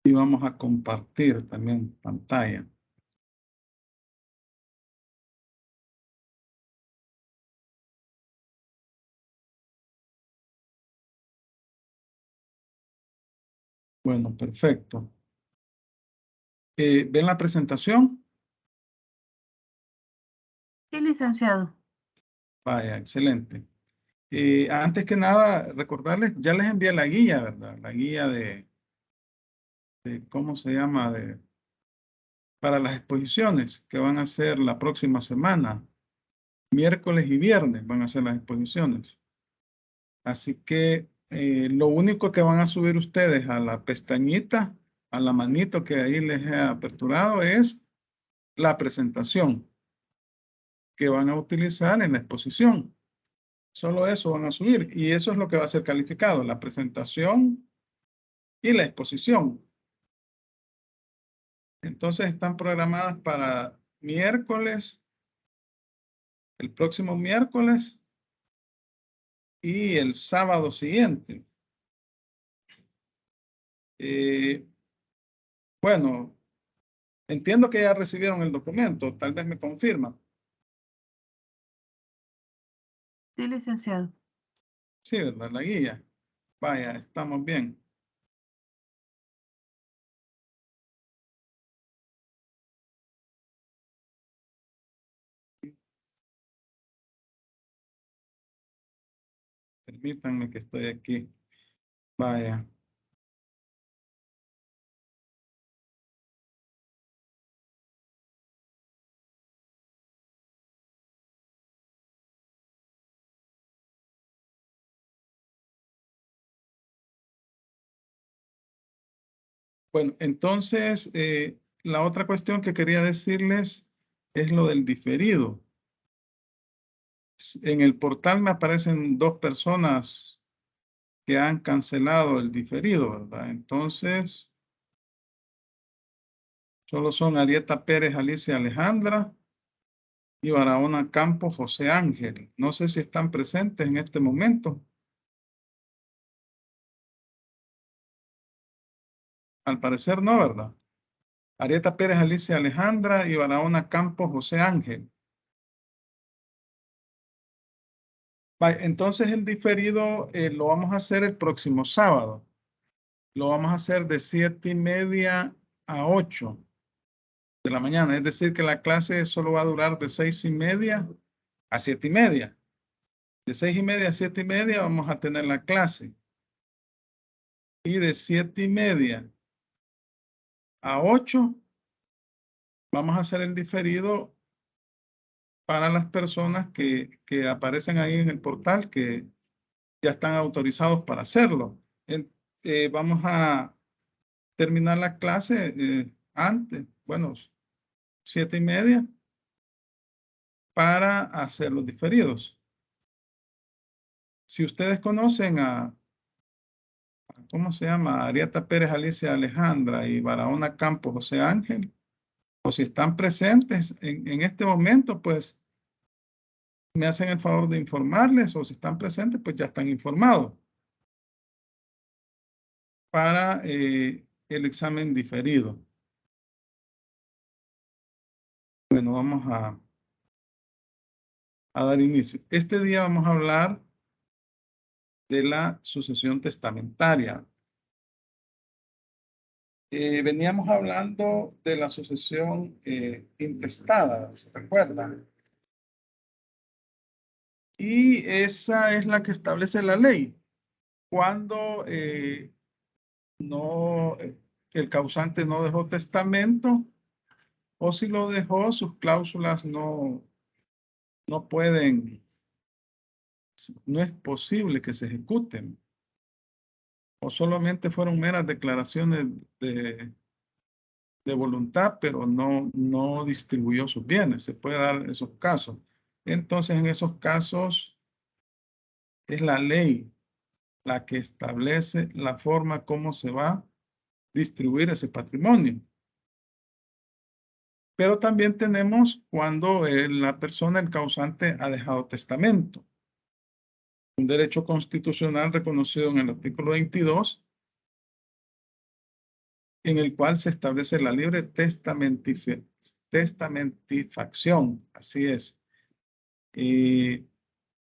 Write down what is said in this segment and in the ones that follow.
Y vamos a compartir también pantalla. Bueno, perfecto. ¿Ven la presentación? Sí, licenciado. Vaya, excelente. Antes que nada, recordarles, ya les envié la guía, ¿verdad? La guía de ¿cómo se llama? Para las exposiciones que van a ser la próxima semana. Miércoles y viernes van a ser las exposiciones. Así que lo único que van a subir ustedes a la pestañita, a la manito que ahí les he aperturado, es la presentación que van a utilizar en la exposición. Solo eso van a subir y eso es lo que va a ser calificado, la presentación y la exposición. Entonces están programadas para miércoles, el próximo miércoles y el sábado siguiente. Bueno, entiendo que ya recibieron el documento, tal vez me confirman. Sí, licenciado. Sí, ¿verdad? La guía. Vaya, estamos bien. Permítanme que estoy aquí. Vaya. Bueno, entonces, la otra cuestión que quería decirles es lo del diferido. En el portal me aparecen 2 personas que han cancelado el diferido, ¿verdad? Entonces, solo son Arieta Pérez, Alicia Alejandra y Barahona Campos, José Ángel. No sé si están presentes en este momento. Al parecer no, ¿verdad? Arieta Pérez, Alicia Alejandra y Barahona Campos, José Ángel. Entonces el diferido lo vamos a hacer el próximo sábado. Lo vamos a hacer de 7:30 a 8 de la mañana. Es decir, que la clase solo va a durar de 6:30 a 7:30. De 6:30 a 7:30 vamos a tener la clase. Y de 7:30 a 8 vamos a hacer el diferido para las personas que aparecen ahí en el portal que ya están autorizados para hacerlo. Vamos a terminar la clase antes, bueno, 7:30 para hacer los diferidos. Si ustedes conocen ¿cómo se llama? Arieta Pérez, Alicia Alejandra y Barahona Campos, José Ángel, o si están presentes en este momento, pues me hacen el favor de informarles, o si están presentes, pues ya están informados para el examen diferido. Bueno, vamos a dar inicio. Este día vamos a hablar de la sucesión testamentaria. Veníamos hablando de la sucesión intestada, ¿se recuerdan? Y esa es la que establece la ley. Cuando no, el causante no dejó testamento, o si lo dejó, sus cláusulas no pueden, no es posible que se ejecuten, o solamente fueron meras declaraciones de voluntad, pero no distribuyó sus bienes. Se puede dar esos casos. Entonces, en esos casos, es la ley la que establece la forma como se va a distribuir ese patrimonio. Pero también tenemos cuando la persona, el causante, ha dejado testamento. Un derecho constitucional reconocido en el artículo 22 en el cual se establece la libre testamentifacción, así es, que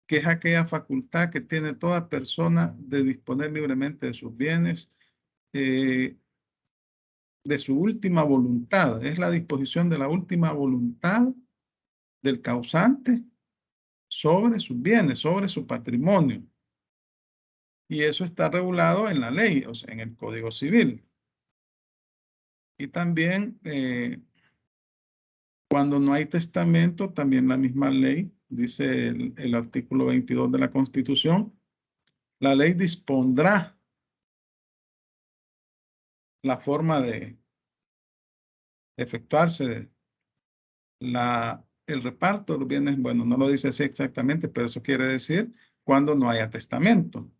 es aquella facultad que tiene toda persona de disponer libremente de sus bienes, de su última voluntad. Es la disposición de la última voluntad del causante sobre sus bienes, sobre su patrimonio. Y eso está regulado en la ley, o sea, en el Código Civil. Y también, cuando no hay testamento, también la misma ley, dice el artículo 22 de la Constitución, la ley dispondrá la forma de efectuarse el reparto de los bienes. Bueno, no lo dice así exactamente, pero eso quiere decir cuando no haya testamento.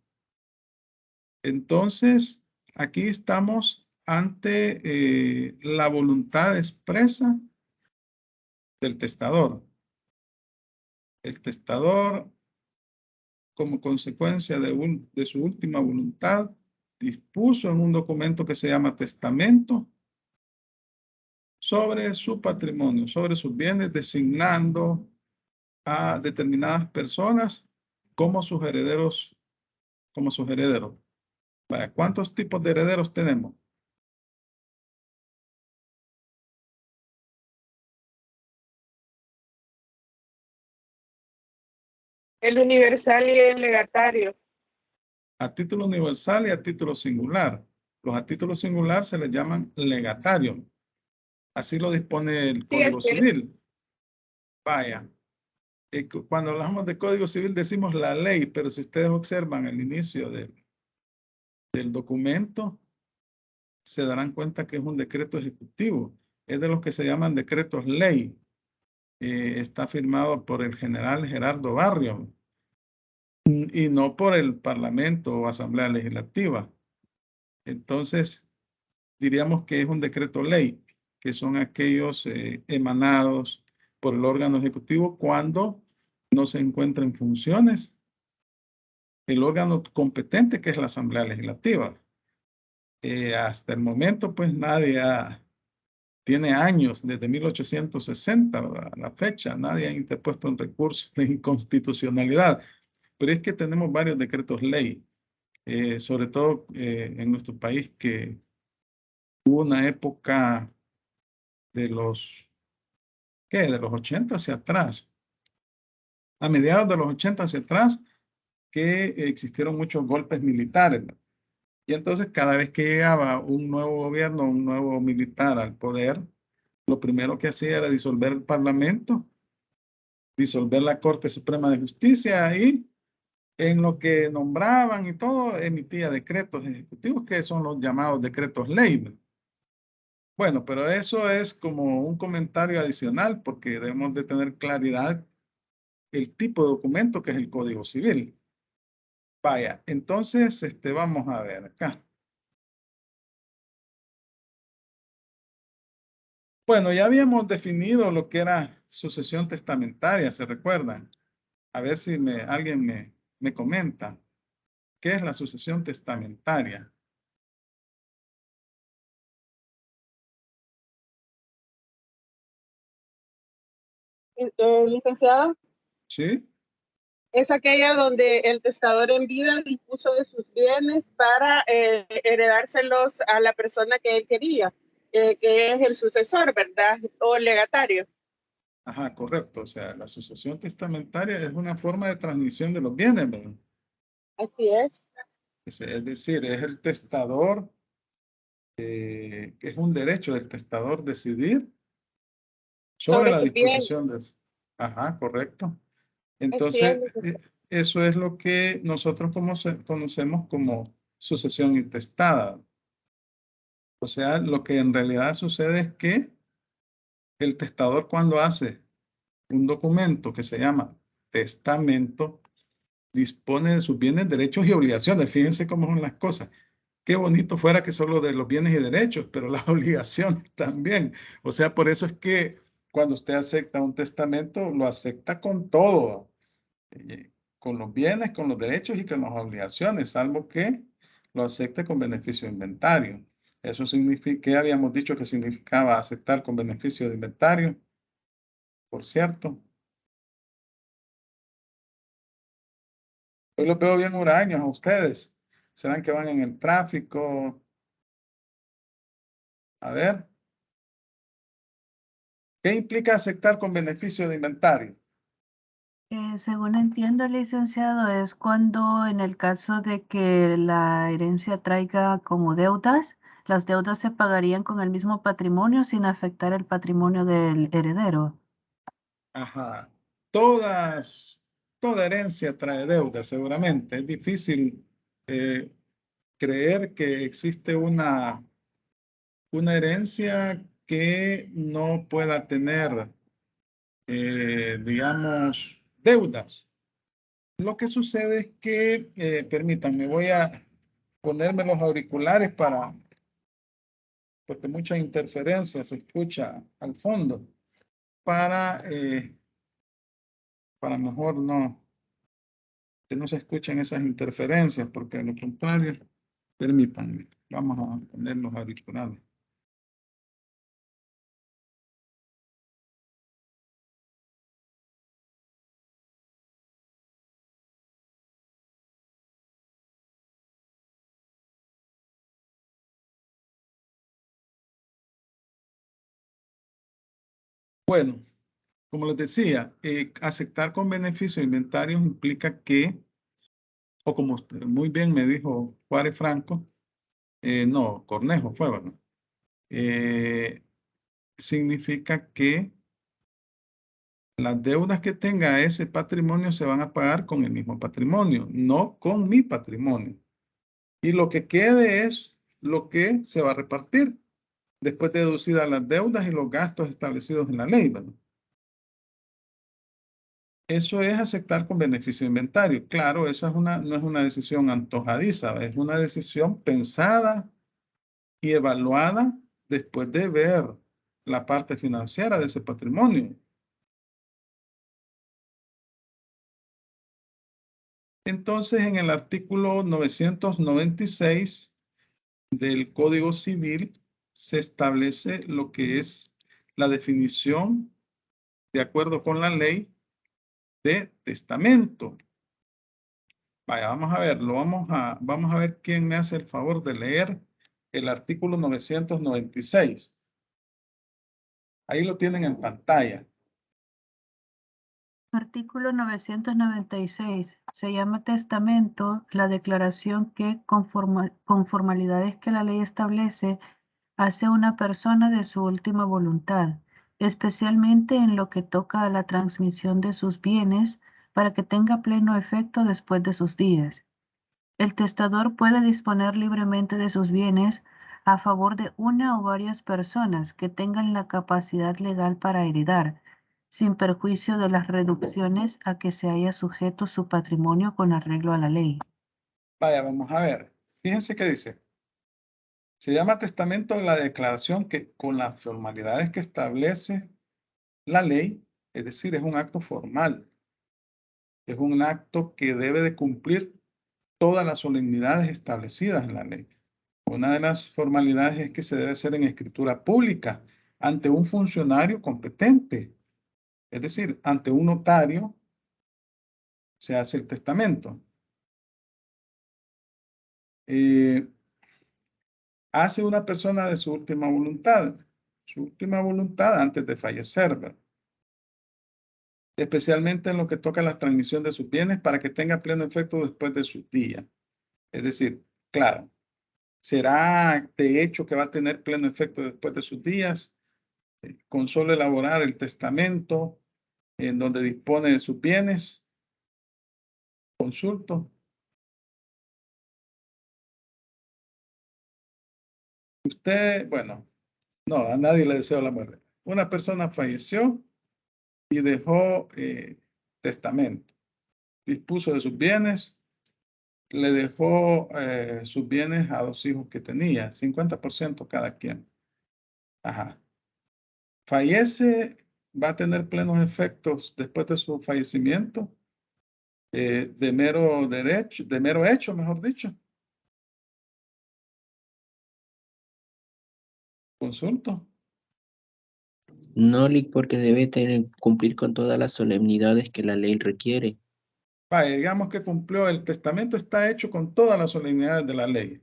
Entonces, aquí estamos ante la voluntad expresa del testador. El testador, como consecuencia de su última voluntad, dispuso en un documento que se llama testamento sobre su patrimonio, sobre sus bienes, designando a determinadas personas como sus herederos, Vaya, ¿cuántos tipos de herederos tenemos? El universal y el legatario. A título universal y a título singular. Los a título singular se les llaman legatarios. Así lo dispone el Código Civil. Vaya, cuando hablamos de Código Civil decimos la ley, pero si ustedes observan el inicio del documento, se darán cuenta que es un decreto ejecutivo. Es de los que se llaman decretos ley. Está firmado por el general Gerardo Barrio y no por el Parlamento o Asamblea Legislativa. Entonces, diríamos que es un decreto ley, que son aquellos emanados por el órgano ejecutivo cuando no se encuentra en funciones el órgano competente, que es la Asamblea Legislativa. Hasta el momento, pues nadie tiene años, desde 1860, a la fecha, nadie ha interpuesto un recurso de inconstitucionalidad. Pero es que tenemos varios decretos ley, sobre todo en nuestro país, que hubo una época de los, de los 80 hacia atrás, a mediados de los 80 hacia atrás, que existieron muchos golpes militares, ¿no? Y entonces cada vez que llegaba un nuevo gobierno, un nuevo militar al poder, lo primero que hacía era disolver el Parlamento, disolver la Corte Suprema de Justicia y en lo que nombraban y todo, emitía decretos ejecutivos que son los llamados decretos ley. Bueno, pero eso es como un comentario adicional porque debemos de tener claridad el tipo de documento que es el Código Civil. Vaya, entonces vamos a ver acá. Bueno, ya habíamos definido lo que era sucesión testamentaria, ¿se recuerdan? A ver si alguien me comenta. ¿Qué es la sucesión testamentaria? Licenciado, ¿Sí? es aquella donde el testador en vida dispuso de sus bienes para heredárselos a la persona que él quería, que es el sucesor, ¿verdad? O el legatario. Ajá, correcto. O sea, la sucesión testamentaria es una forma de transmisión de los bienes, ¿verdad? Así es. Es decir, es el testador, que es un derecho del testador decidir sobre Sobre la sus bienes. disposición de... Ajá, correcto. Así es, Entonces, licenciado. eso es lo que nosotros conocemos como sucesión intestada. O sea, lo que en realidad sucede es que el testador, cuando hace un documento que se llama testamento, dispone de sus bienes, derechos y obligaciones. Fíjense cómo son las cosas. Qué bonito fuera que solo de los bienes y derechos, pero las obligaciones también. O sea, por eso es que cuando usted acepta un testamento, lo acepta con todo, con los bienes, con los derechos y con las obligaciones, salvo que lo acepte con beneficio de inventario. Eso significa, que habíamos dicho que significaba aceptar con beneficio de inventario, por cierto. Hoy los veo bien huraños a ustedes. ¿Serán que van en el tráfico? A ver. ¿Qué implica aceptar con beneficio de inventario? Según entiendo, licenciado, es cuando en el caso de que la herencia traiga como deudas, las deudas se pagarían con el mismo patrimonio sin afectar el patrimonio del heredero. Ajá. Toda herencia trae deuda, seguramente. Es difícil eh, creer que existe una herencia que no pueda tener, digamos, deudas. Lo que sucede es que, permítanme, voy a ponerme los auriculares porque mucha interferencia se escucha al fondo, para mejor que no se escuchen esas interferencias, porque de lo contrario, permítanme, vamos a poner los auriculares. Bueno, como les decía, aceptar con beneficio de inventarios implica que, o como usted muy bien me dijo Juárez Franco, no, Cornejo fue, ¿verdad? Significa que las deudas que tenga ese patrimonio se van a pagar con el mismo patrimonio, no con mi patrimonio. Y lo que quede es lo que se va a repartir después de deducidas las deudas y los gastos establecidos en la ley, ¿verdad? Eso es aceptar con beneficio de inventario. Claro, eso no es una decisión antojadiza, es una decisión pensada y evaluada después de ver la parte financiera de ese patrimonio. Entonces, en el artículo 996 del Código Civil se establece lo que es la definición, de acuerdo con la ley, de testamento. Vaya, vamos a ver, vamos a ver quién me hace el favor de leer el artículo 996. Ahí lo tienen en pantalla. Artículo 996. Se llama testamento la declaración que, con formalidades que la ley establece, hace una persona de su última voluntad, especialmente en lo que toca a la transmisión de sus bienes para que tenga pleno efecto después de sus días. El testador puede disponer libremente de sus bienes a favor de una o varias personas que tengan la capacidad legal para heredar, sin perjuicio de las reducciones a que se haya sujeto su patrimonio con arreglo a la ley. Vaya, vamos a ver. Fíjense qué dice. Se llama testamento la declaración que con las formalidades que establece la ley, es decir, es un acto formal. Es un acto que debe de cumplir todas las solemnidades establecidas en la ley. Una de las formalidades es que se debe hacer en escritura pública ante un funcionario competente, es decir, ante un notario se hace el testamento. Hace una persona de su última voluntad antes de fallecer, ¿verdad? Especialmente en lo que toca a la transmisión de sus bienes para que tenga pleno efecto después de sus días. Es decir, claro, será de hecho que va a tener pleno efecto después de sus días, con solo elaborar el testamento en donde dispone de sus bienes. Consulto. Usted, bueno, no, a nadie le deseo la muerte. Una persona falleció y dejó testamento. Dispuso de sus bienes, le dejó sus bienes a 2 hijos que tenía, 50% cada quien. Ajá. Fallece, va a tener plenos efectos después de su fallecimiento, de mero derecho, de mero hecho, mejor dicho. Consulto. No, Lic, porque debe cumplir con todas las solemnidades que la ley requiere. Vaya, digamos que cumplió, el testamento está hecho con todas las solemnidades de la ley.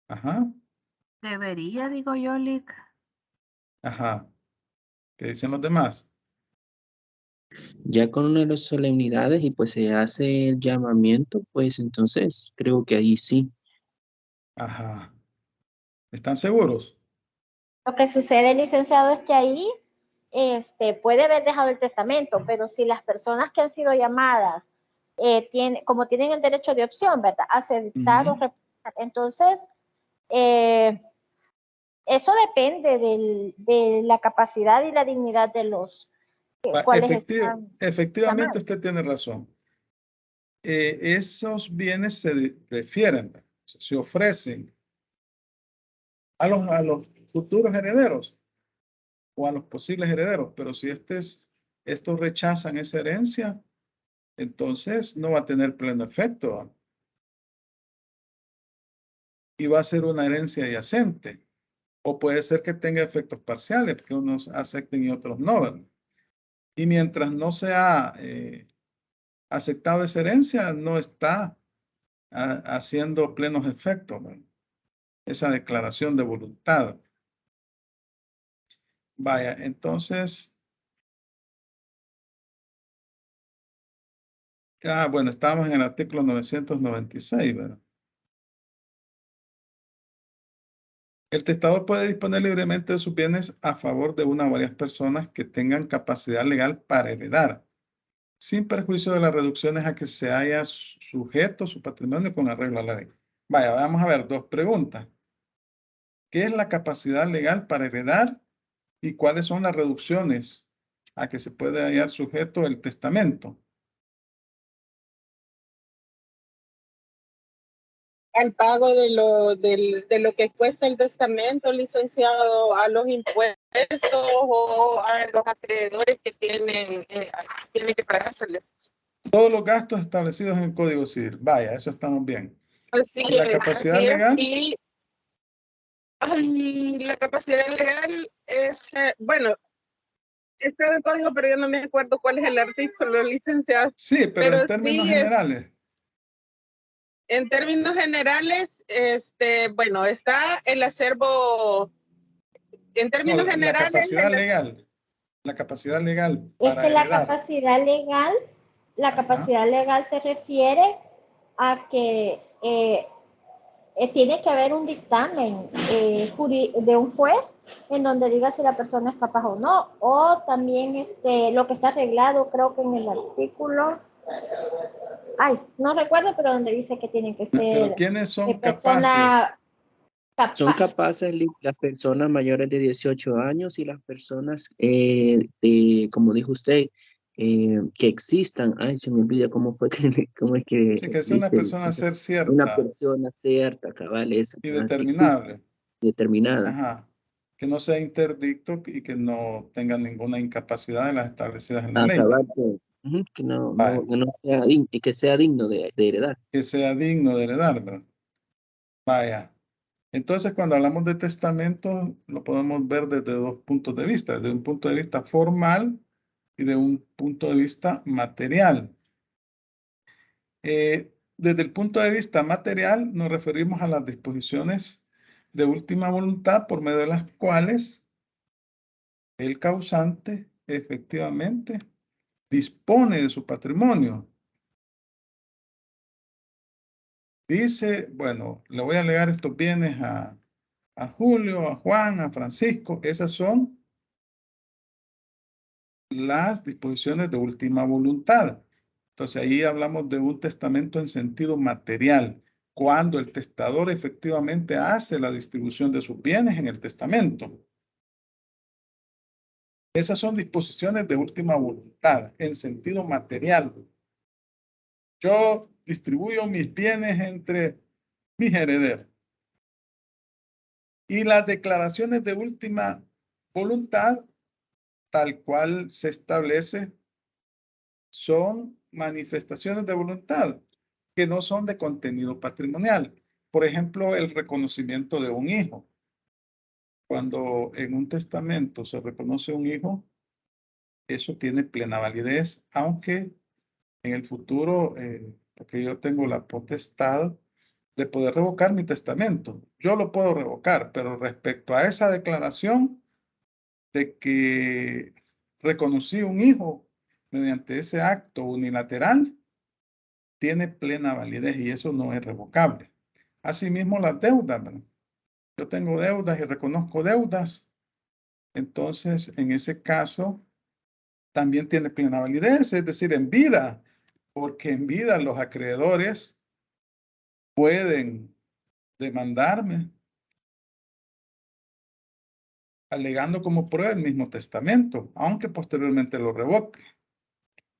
Ajá, Debería, digo yo, Lic. ajá. ¿Qué dicen los demás? Ya con una de las solemnidades y pues se hace el llamamiento, pues entonces creo que ahí sí. Ajá. ¿Están seguros? Lo que sucede, licenciado, es que ahí puede haber dejado el testamento, pero si las personas que han sido llamadas como tienen el derecho de opción, ¿verdad? Aceptar o repudiar, entonces eso depende de la capacidad y la dignidad de los cuales están Efectivamente, llamados. usted tiene razón. Esos bienes se refieren, se ofrecen a los futuros herederos o a los posibles herederos, pero si estos rechazan esa herencia, entonces no va a tener pleno efecto, ¿va? Y va a ser una herencia yacente. O puede ser que tenga efectos parciales, que unos acepten y otros no, ¿verdad? Y mientras no sea aceptado esa herencia, no está haciendo plenos efectos, ¿verdad? Esa declaración de voluntad. Vaya, entonces, bueno, estábamos en el artículo 996, ¿verdad? El testador puede disponer libremente de sus bienes a favor de una o varias personas que tengan capacidad legal para heredar, sin perjuicio de las reducciones a que se haya sujeto su patrimonio con arreglo a la ley. Vaya, vamos a ver dos preguntas. ¿Qué es la capacidad legal para heredar y cuáles son las reducciones a que se puede hallar sujeto el testamento? Al pago de lo que cuesta el testamento, licenciado, a los impuestos o a los acreedores que tienen que pagárseles. Todos los gastos establecidos en el Código Civil. Vaya, eso estamos bien. Así ¿Y la es, capacidad así es, legal? y la capacidad legal es, bueno, está en el código, pero yo no me acuerdo cuál es el artículo, licenciado. Sí, pero en términos sí generales. En términos generales, bueno, está el acervo, en términos No, la generales, capacidad legal. La capacidad legal Es para que la heredar. capacidad legal se refiere a que tiene que haber un dictamen de un juez en donde diga si la persona es capaz o no, o también lo que está arreglado, creo que en el artículo, no recuerdo, pero donde dice que tienen que Pero ser ¿quiénes son persona capaces? Son capaces las personas mayores de 18 años y las personas, como dijo usted, que existan. Ay, se me olvida cómo fue cómo es que Sí, que sea una dice, persona ser una cierta persona cierta, cabal, esa, y que exista, determinable. determinada. Ajá. Que no sea interdicto y que no tenga ninguna incapacidad de las establecidas en la ley. Cabal, que no sea digno, y que sea digno de heredar. Que sea digno de heredar, ¿verdad? Vaya. Entonces, cuando hablamos de testamento, lo podemos ver desde dos puntos de vista, desde un punto de vista formal y de un punto de vista material. Desde el punto de vista material, nos referimos a las disposiciones de última voluntad por medio de las cuales el causante efectivamente dispone de su patrimonio. Dice, bueno, le voy a legar estos bienes a Julio, a Juan, a Francisco. Esas son las disposiciones de última voluntad. Entonces ahí hablamos de un testamento en sentido material, cuando el testador efectivamente hace la distribución de sus bienes en el testamento. Esas son disposiciones de última voluntad en sentido material. Yo distribuyo mis bienes entre mis herederos. Y las declaraciones de última voluntad, tal cual se establece, son manifestaciones de voluntad que no son de contenido patrimonial. por ejemplo, el reconocimiento de un hijo. Cuando en un testamento se reconoce un hijo, eso tiene plena validez, aunque en el futuro, porque yo tengo la potestad de poder revocar mi testamento. Yo lo puedo revocar, pero respecto a esa declaración de que reconocí un hijo mediante ese acto unilateral, tiene plena validez y eso no es revocable. Asimismo, las deudas, ¿verdad? Yo tengo deudas y reconozco deudas, entonces en ese caso también tiene plena validez, es decir, en vida, porque en vida los acreedores pueden demandarme alegando como prueba el mismo testamento, aunque posteriormente lo revoque.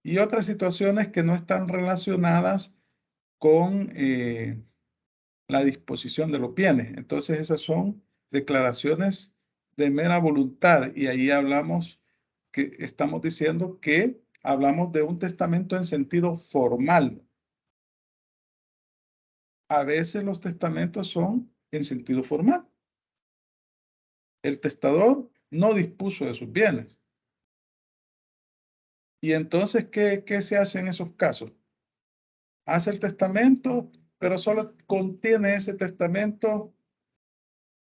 Y otras situaciones que no están relacionadas con la disposición de los bienes. Entonces esas son declaraciones de mera voluntad y ahí hablamos que estamos diciendo que hablamos de un testamento en sentido formal. A veces los testamentos son en sentido formal. El testador no dispuso de sus bienes. Y entonces, ¿qué se hace en esos casos? Hace el testamento, pero solo contiene ese testamento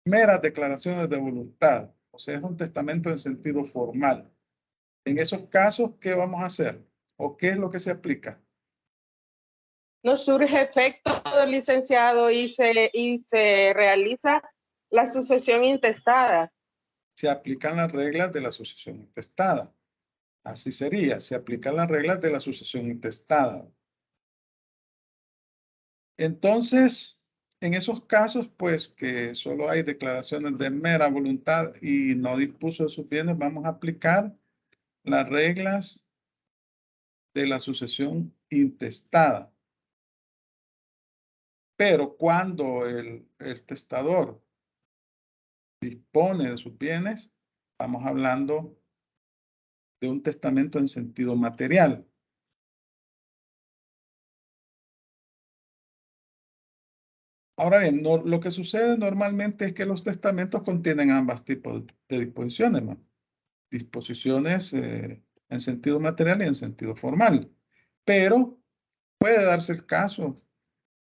meras declaraciones de voluntad. O sea, es un testamento en sentido formal. En esos casos, ¿qué vamos a hacer? ¿O qué es lo que se aplica? No surge efecto del licenciado y se realiza la sucesión intestada. Se aplican las reglas de la sucesión intestada. Así sería, se aplican las reglas de la sucesión intestada. Entonces, en esos casos, pues que solo hay declaraciones de mera voluntad y no dispuso de sus bienes, vamos a aplicar las reglas de la sucesión intestada. Pero cuando el testador dispone de sus bienes, estamos hablando de un testamento en sentido material. Ahora bien, lo que sucede normalmente es que los testamentos contienen ambos tipos de disposiciones, ¿no? Disposiciones en sentido material y en sentido formal. Pero puede darse el caso,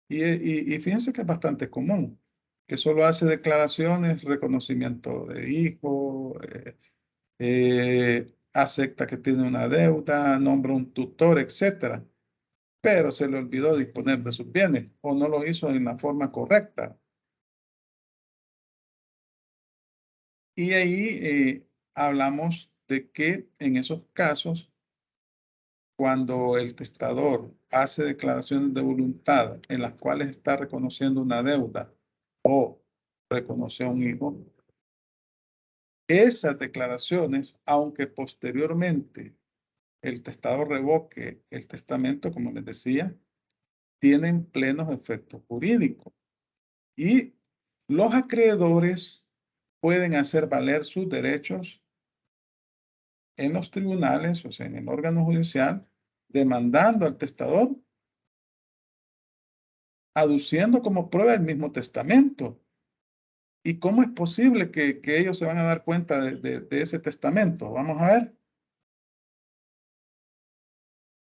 y fíjense que es bastante común, que solo hace declaraciones, reconocimiento de hijo, acepta que tiene una deuda, nombra un tutor, etcétera, pero se le olvidó disponer de sus bienes o no lo hizo en la forma correcta. Y ahí hablamos de que en esos casos, cuando el testador hace declaraciones de voluntad en las cuales está reconociendo una deuda o reconoce a un hijo, esas declaraciones, aunque posteriormente el testador revoque el testamento, como les decía, tienen plenos efectos jurídicos. Y los acreedores pueden hacer valer sus derechos en los tribunales, o sea, en el órgano judicial, demandando al testador, aduciendo como prueba el mismo testamento. ¿Y cómo es posible que ellos se van a dar cuenta de ese testamento? Vamos a ver.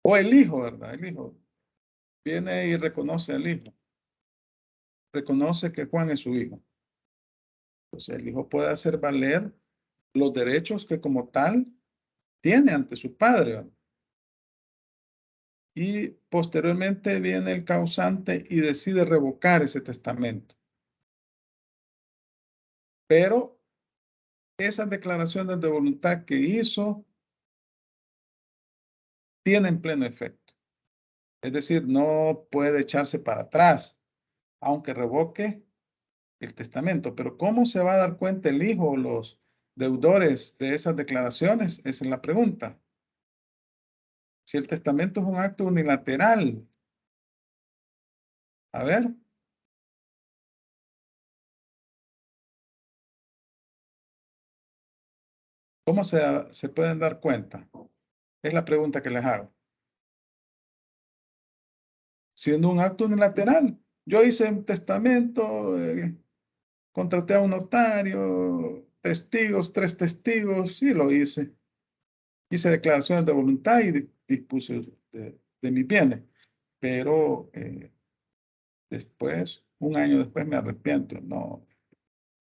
O el hijo, ¿verdad? El hijo viene y reconoce al hijo. Reconoce que Juan es su hijo. Entonces el hijo puede hacer valer los derechos que como tal tiene ante su padre, ¿verdad? Y posteriormente viene el causante y decide revocar ese testamento. Pero esas declaraciones de voluntad que hizo tienen pleno efecto. Es decir, no puede echarse para atrás, aunque revoque el testamento. Pero ¿cómo se va a dar cuenta el hijo o los deudores de esas declaraciones? Esa es la pregunta. Si el testamento es un acto unilateral. A ver. ¿Cómo se pueden dar cuenta? Es la pregunta que les hago. Siendo un acto unilateral, yo hice un testamento, contraté a un notario, testigos, 3 testigos, sí lo hice. Hice declaraciones de voluntad y dispuse de mis bienes, pero después, un año después me arrepiento. No,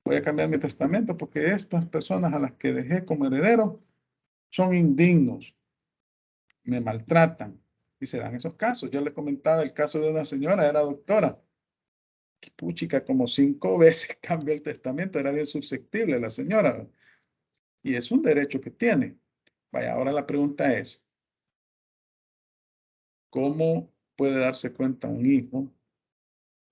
voy a cambiar mi testamento porque estas personas a las que dejé como herederos son indignos, me maltratan. Y se dan esos casos. Yo les comentaba el caso de una señora, era doctora. Puchica, como 5 veces cambió el testamento, era bien susceptible la señora. Y es un derecho que tiene. Vaya, ahora la pregunta es, ¿cómo puede darse cuenta un hijo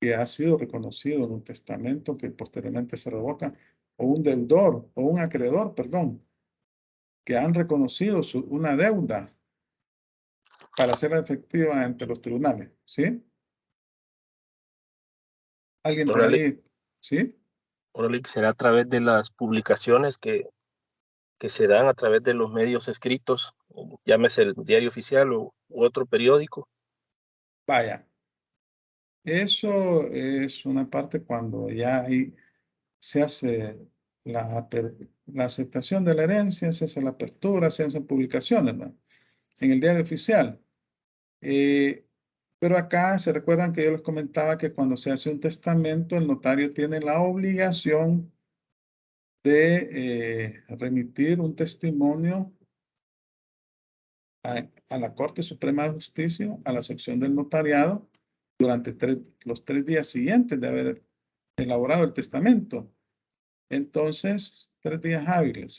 que ha sido reconocido en un testamento que posteriormente se revoca, o un deudor, o un acreedor, perdón, que han reconocido una deuda para ser efectiva ante los tribunales? ¿Sí? ¿Alguien por Órale, ahí? ¿Sí? órale, será a través de las publicaciones que se dan a través de los medios escritos, llámese el diario oficial u otro periódico. Vaya, eso es una parte cuando ya se hace la aceptación de la herencia, se hace la apertura, se hacen publicaciones, ¿no?, en el diario oficial. Pero acá se recuerdan que yo les comentaba que cuando se hace un testamento, el notario tiene la obligación de remitir un testimonio a la Corte Suprema de Justicia, a la sección del notariado, durante los 3 días siguientes de haber elaborado el testamento. Entonces, 3 días hábiles.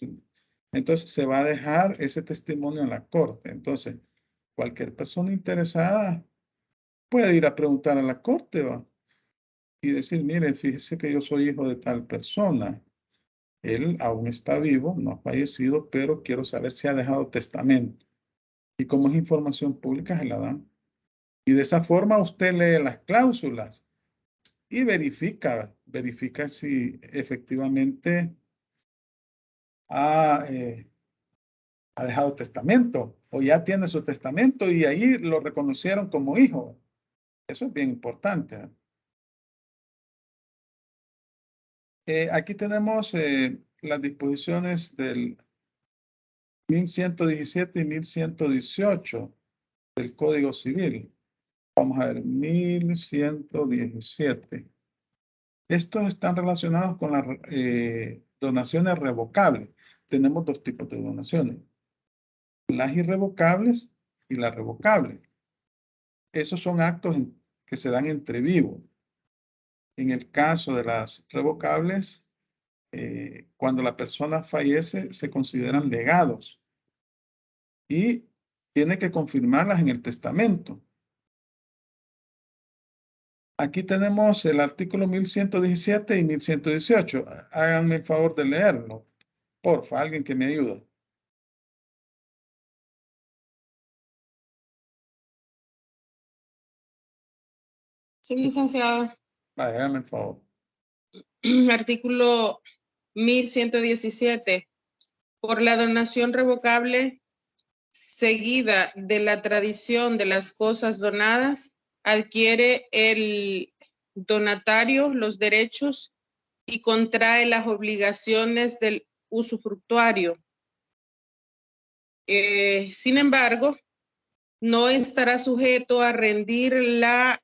Entonces, se va a dejar ese testimonio en la Corte. Entonces, cualquier persona interesada puede ir a preguntar a la Corte, ¿va?, y decir, mire, fíjese que yo soy hijo de tal persona. Él aún está vivo, no ha fallecido, pero quiero saber si ha dejado testamento. Y como es información pública, se la dan. Y de esa forma usted lee las cláusulas y verifica si efectivamente ha dejado testamento o ya tiene su testamento y ahí lo reconocieron como hijo. Eso es bien importante. Aquí tenemos las disposiciones del 1117 y 1118 del Código Civil. Vamos a ver, 1117. Estos están relacionados con las donaciones revocables. Tenemos 2 tipos de donaciones: las irrevocables y las revocables. Esos son actos que se dan entre vivos. En el caso de las revocables, cuando la persona fallece, se consideran legados y tiene que confirmarlas en el testamento. Aquí tenemos el artículo 1117 y 1118. Háganme el favor de leerlo. Porfa, alguien que me ayude. Sí, licenciado. Vaya, háganme el favor. Artículo 1117. Por la donación revocable seguida de la tradición de las cosas donadas, adquiere el donatario los derechos y contrae las obligaciones del usufructuario. Sin embargo, no estará sujeto a rendir la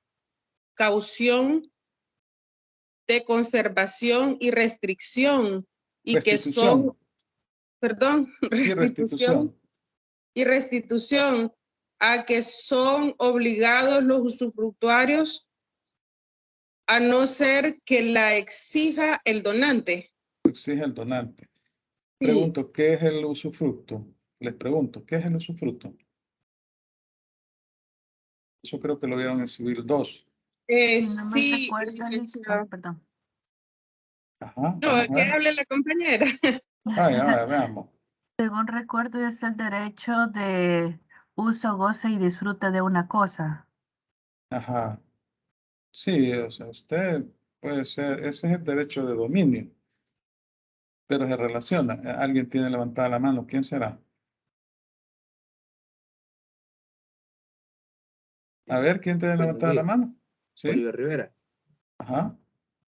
caución de conservación y restricción y que son, restitución y restitución a que son obligados los usufructuarios a no ser que la exija el donante. Exige el donante. Pregunto, ¿qué es el usufructo? Les pregunto, ¿qué es el usufructo? Eso creo que lo vieron en Civil 2. Sí, licenciado. Perdón. Ajá, No, vamos a que ver. hable la compañera. Vaya, veamos. Según recuerdo, es el derecho de uso, goce y disfrute de una cosa. Ajá. Sí, o sea, usted puede ser, ese es el derecho de dominio, pero se relaciona. Alguien tiene levantada la mano, ¿quién será? A ver, ¿quién tiene levantada la mano? ¿Sí? Oliver Rivera. Ajá.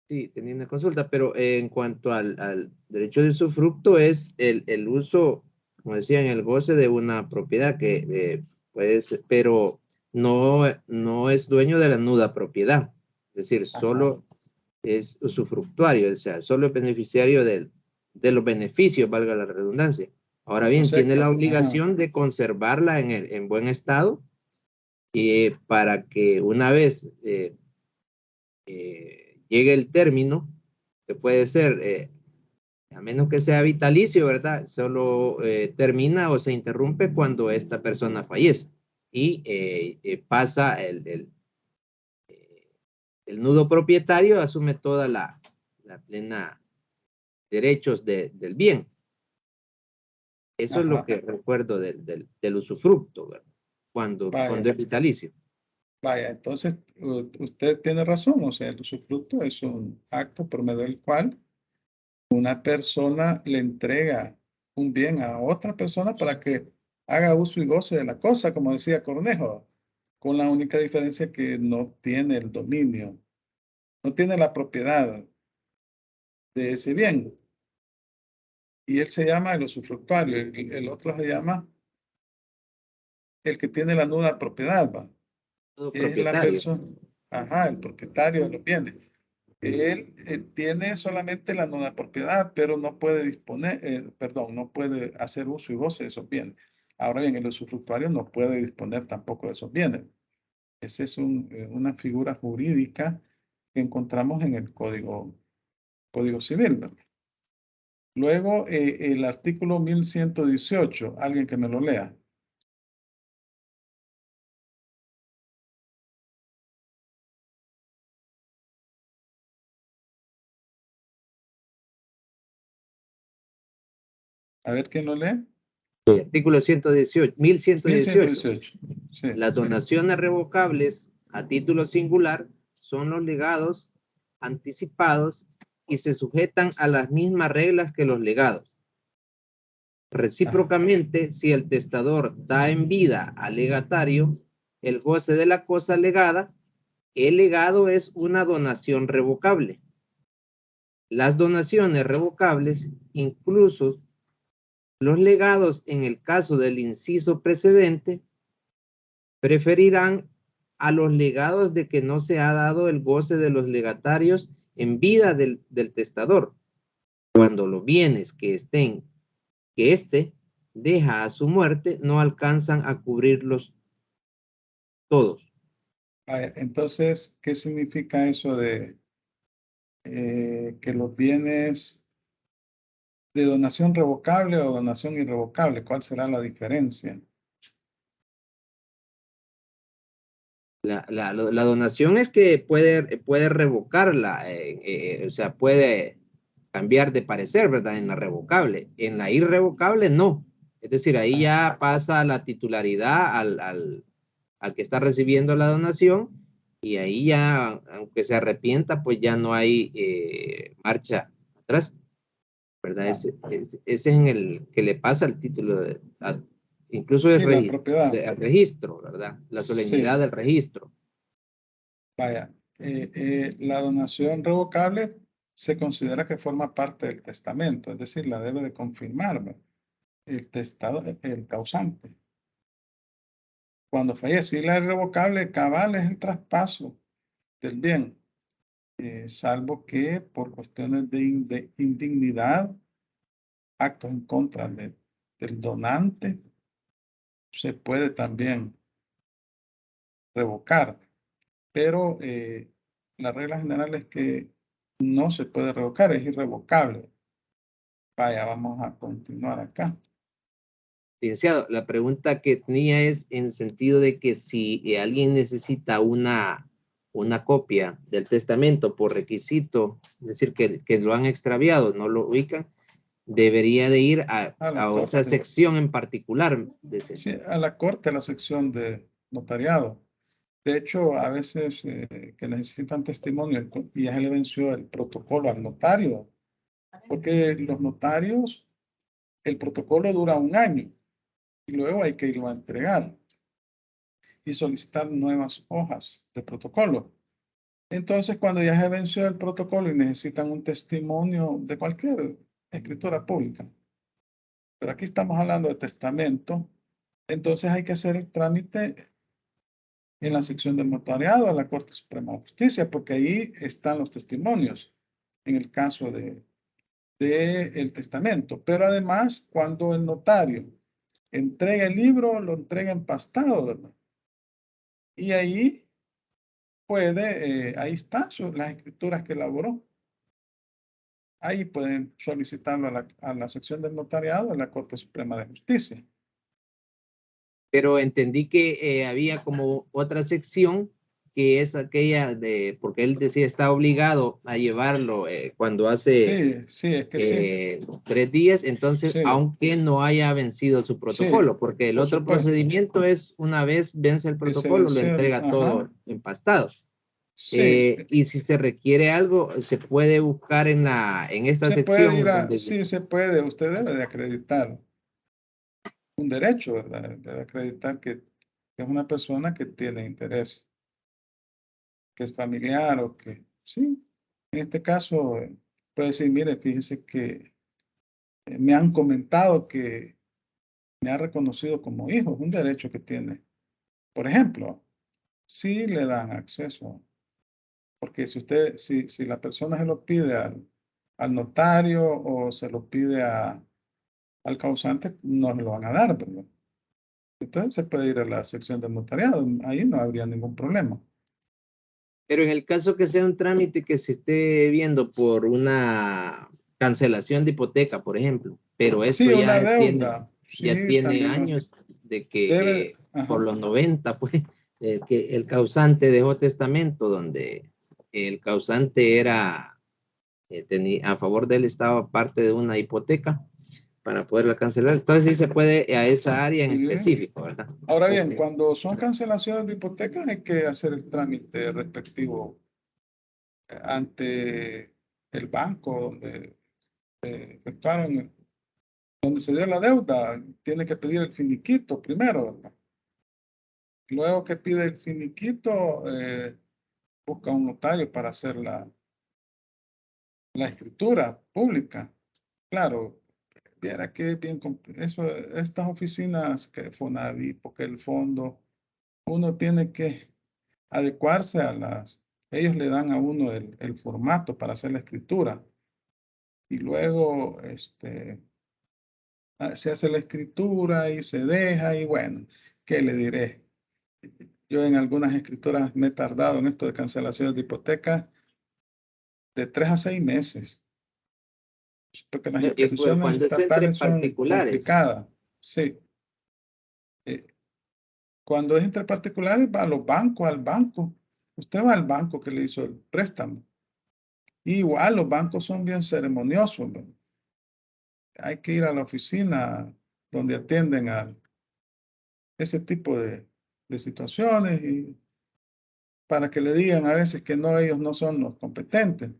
Sí, tenía una consulta, pero en cuanto al derecho de usufructo es el uso, como decía, en el goce de una propiedad que puede ser, pero no es dueño de la nuda propiedad. Es decir, solo es usufructuario, o sea, solo es beneficiario de los beneficios, valga la redundancia. Ahora bien, O sea tiene que, la ajá, obligación de conservarla en buen estado para que una vez llegue el término, que puede ser, a menos que sea vitalicio, ¿verdad? Solo termina o se interrumpe cuando esta persona fallece y pasa el nudo propietario, asume toda la plena derechos del bien. Eso es lo ajá. que recuerdo del usufructo, ¿verdad? Cuando Vaya, es vitalicio. vaya. Entonces, usted tiene razón. O sea, el usufructo es un acto por medio del cual una persona le entrega un bien a otra persona para que haga uso y goce de la cosa, como decía Cornejo, con la única diferencia que no tiene el dominio, no tiene la propiedad de ese bien. Y él se llama el usufructuario, el otro se llama el que tiene la nuda propiedad, ¿va? Todo Es la propietario. persona, ajá, el propietario de los bienes. Él tiene solamente la nuda propiedad, pero no puede disponer, perdón, no puede hacer uso y goce de esos bienes. Ahora bien, el usufructuario no puede disponer tampoco de esos bienes. Esa es una figura jurídica que encontramos en el Código Civil, ¿verdad? Luego, el artículo 1118, alguien que me lo lea. A ver quién lo lee. Sí, artículo 118, 1118. 1118. Sí. Las donaciones revocables a título singular son los legados anticipados y se sujetan a las mismas reglas que los legados. Recíprocamente, si el testador da en vida al legatario el goce de la cosa legada, el legado es una donación revocable. Las donaciones revocables, incluso los legados en el caso del inciso precedente, preferirán a los legados de que no se ha dado el goce de los legatarios en vida del testador, cuando los bienes que éste deja a su muerte no alcanzan a cubrirlos todos. Entonces, ¿qué significa eso de que los bienes de donación revocable o donación irrevocable? ¿Cuál será la diferencia? La donación es que puede revocarla, o sea, puede cambiar de parecer, ¿verdad? En la revocable. En la irrevocable, no. Es decir, ahí ya pasa la titularidad al que está recibiendo la donación y ahí ya, aunque se arrepienta, pues ya no hay marcha atrás, ¿verdad? Ese es en el que le pasa el título, incluso es Sí, la propiedad. el registro, ¿verdad? La solemnidad Sí, del registro. vaya. La donación revocable se considera que forma parte del testamento, es decir, la debe de confirmar, ¿verdad? El testado, el causante. Cuando fallece, y la irrevocable cabal es el traspaso del bien, salvo que por cuestiones de indignidad, actos en contra del donante, se puede también revocar, pero la regla general es que no se puede revocar, es irrevocable. Vaya, vamos a continuar acá. Licenciado, la pregunta que tenía es en el sentido de que si alguien necesita una copia del testamento por requisito, es decir, que lo han extraviado, no lo ubican, debería de ir a esa corte. sección en particular. Sí, a la corte, a la sección de notariado. De hecho, a veces que necesitan testimonio y ya se le venció el protocolo al notario, porque los notarios, el protocolo dura 1 año y luego hay que irlo a entregar y solicitar nuevas hojas de protocolo. Entonces, cuando ya se venció el protocolo y necesitan un testimonio de cualquier escritura pública, pero aquí estamos hablando de testamento, entonces hay que hacer el trámite en la sección del notariado a la Corte Suprema de Justicia, porque ahí están los testimonios en el caso de el testamento. Pero además, cuando el notario entrega el libro, lo entrega empastado, ¿verdad? Y ahí puede, ahí están las escrituras que elaboró. Ahí pueden solicitarlo a la sección del notariado de la Corte Suprema de Justicia. Pero entendí que había como otra sección que es aquella de, porque él decía está obligado a llevarlo cuando hace Sí, es que sí. 3 días, entonces Sí. aunque no haya vencido su protocolo, Sí, porque el por otro supuesto. procedimiento es una vez vence el Que se protocolo, lo venció, entrega ajá. todo empastado. Sí, Y si se requiere algo, se puede buscar en esta se puede sección ir a, donde sí, se puede, usted debe de acreditar un derecho, ¿verdad? Debe acreditar que es una persona que tiene interés, que es familiar o que, sí. En este caso, puede decir, mire, fíjese que me han comentado que me ha reconocido como hijo, es un derecho que tiene. Por ejemplo, si le dan acceso, porque si la persona se lo pide al notario o se lo pide al causante, no se lo van a dar, ¿verdad? Entonces se puede ir a la sección del notariado, ahí no habría ningún problema. Pero en el caso que sea un trámite que se esté viendo por una cancelación de hipoteca, por ejemplo, pero esto Sí, una ya deuda, sí, tiene también años de que debe, por ajá, los 90, pues, que el causante dejó testamento donde el causante era, a favor de él estaba parte de una hipoteca para poderla cancelar. Entonces sí se puede a esa área en sí. específico, ¿verdad? Ahora bien, Ok. cuando son cancelaciones de hipoteca hay que hacer el trámite respectivo ante el banco donde efectuaron, donde se dio la deuda, tiene que pedir el finiquito primero, ¿verdad? Luego que pide el finiquito, busca un notario para hacer la escritura pública. Claro, viera que es bien eso, estas oficinas que Fonavi, porque el fondo, uno tiene que adecuarse ellos le dan a uno el formato para hacer la escritura. Y luego, se hace la escritura y se deja y bueno, ¿qué le diré? Yo en algunas escrituras me he tardado en esto de cancelaciones de hipoteca de 3 a 6 meses. Porque las instituciones Cuando es entre estatales son particulares. complicadas. Sí. Eh, Cuando es entre particulares, va a los bancos, al banco. Usted va al banco que le hizo el préstamo. Igual los bancos son bien ceremoniosos, ¿verdad? Hay que ir a la oficina donde atienden a ese tipo de situaciones y para que le digan a veces que no, ellos no son los competentes.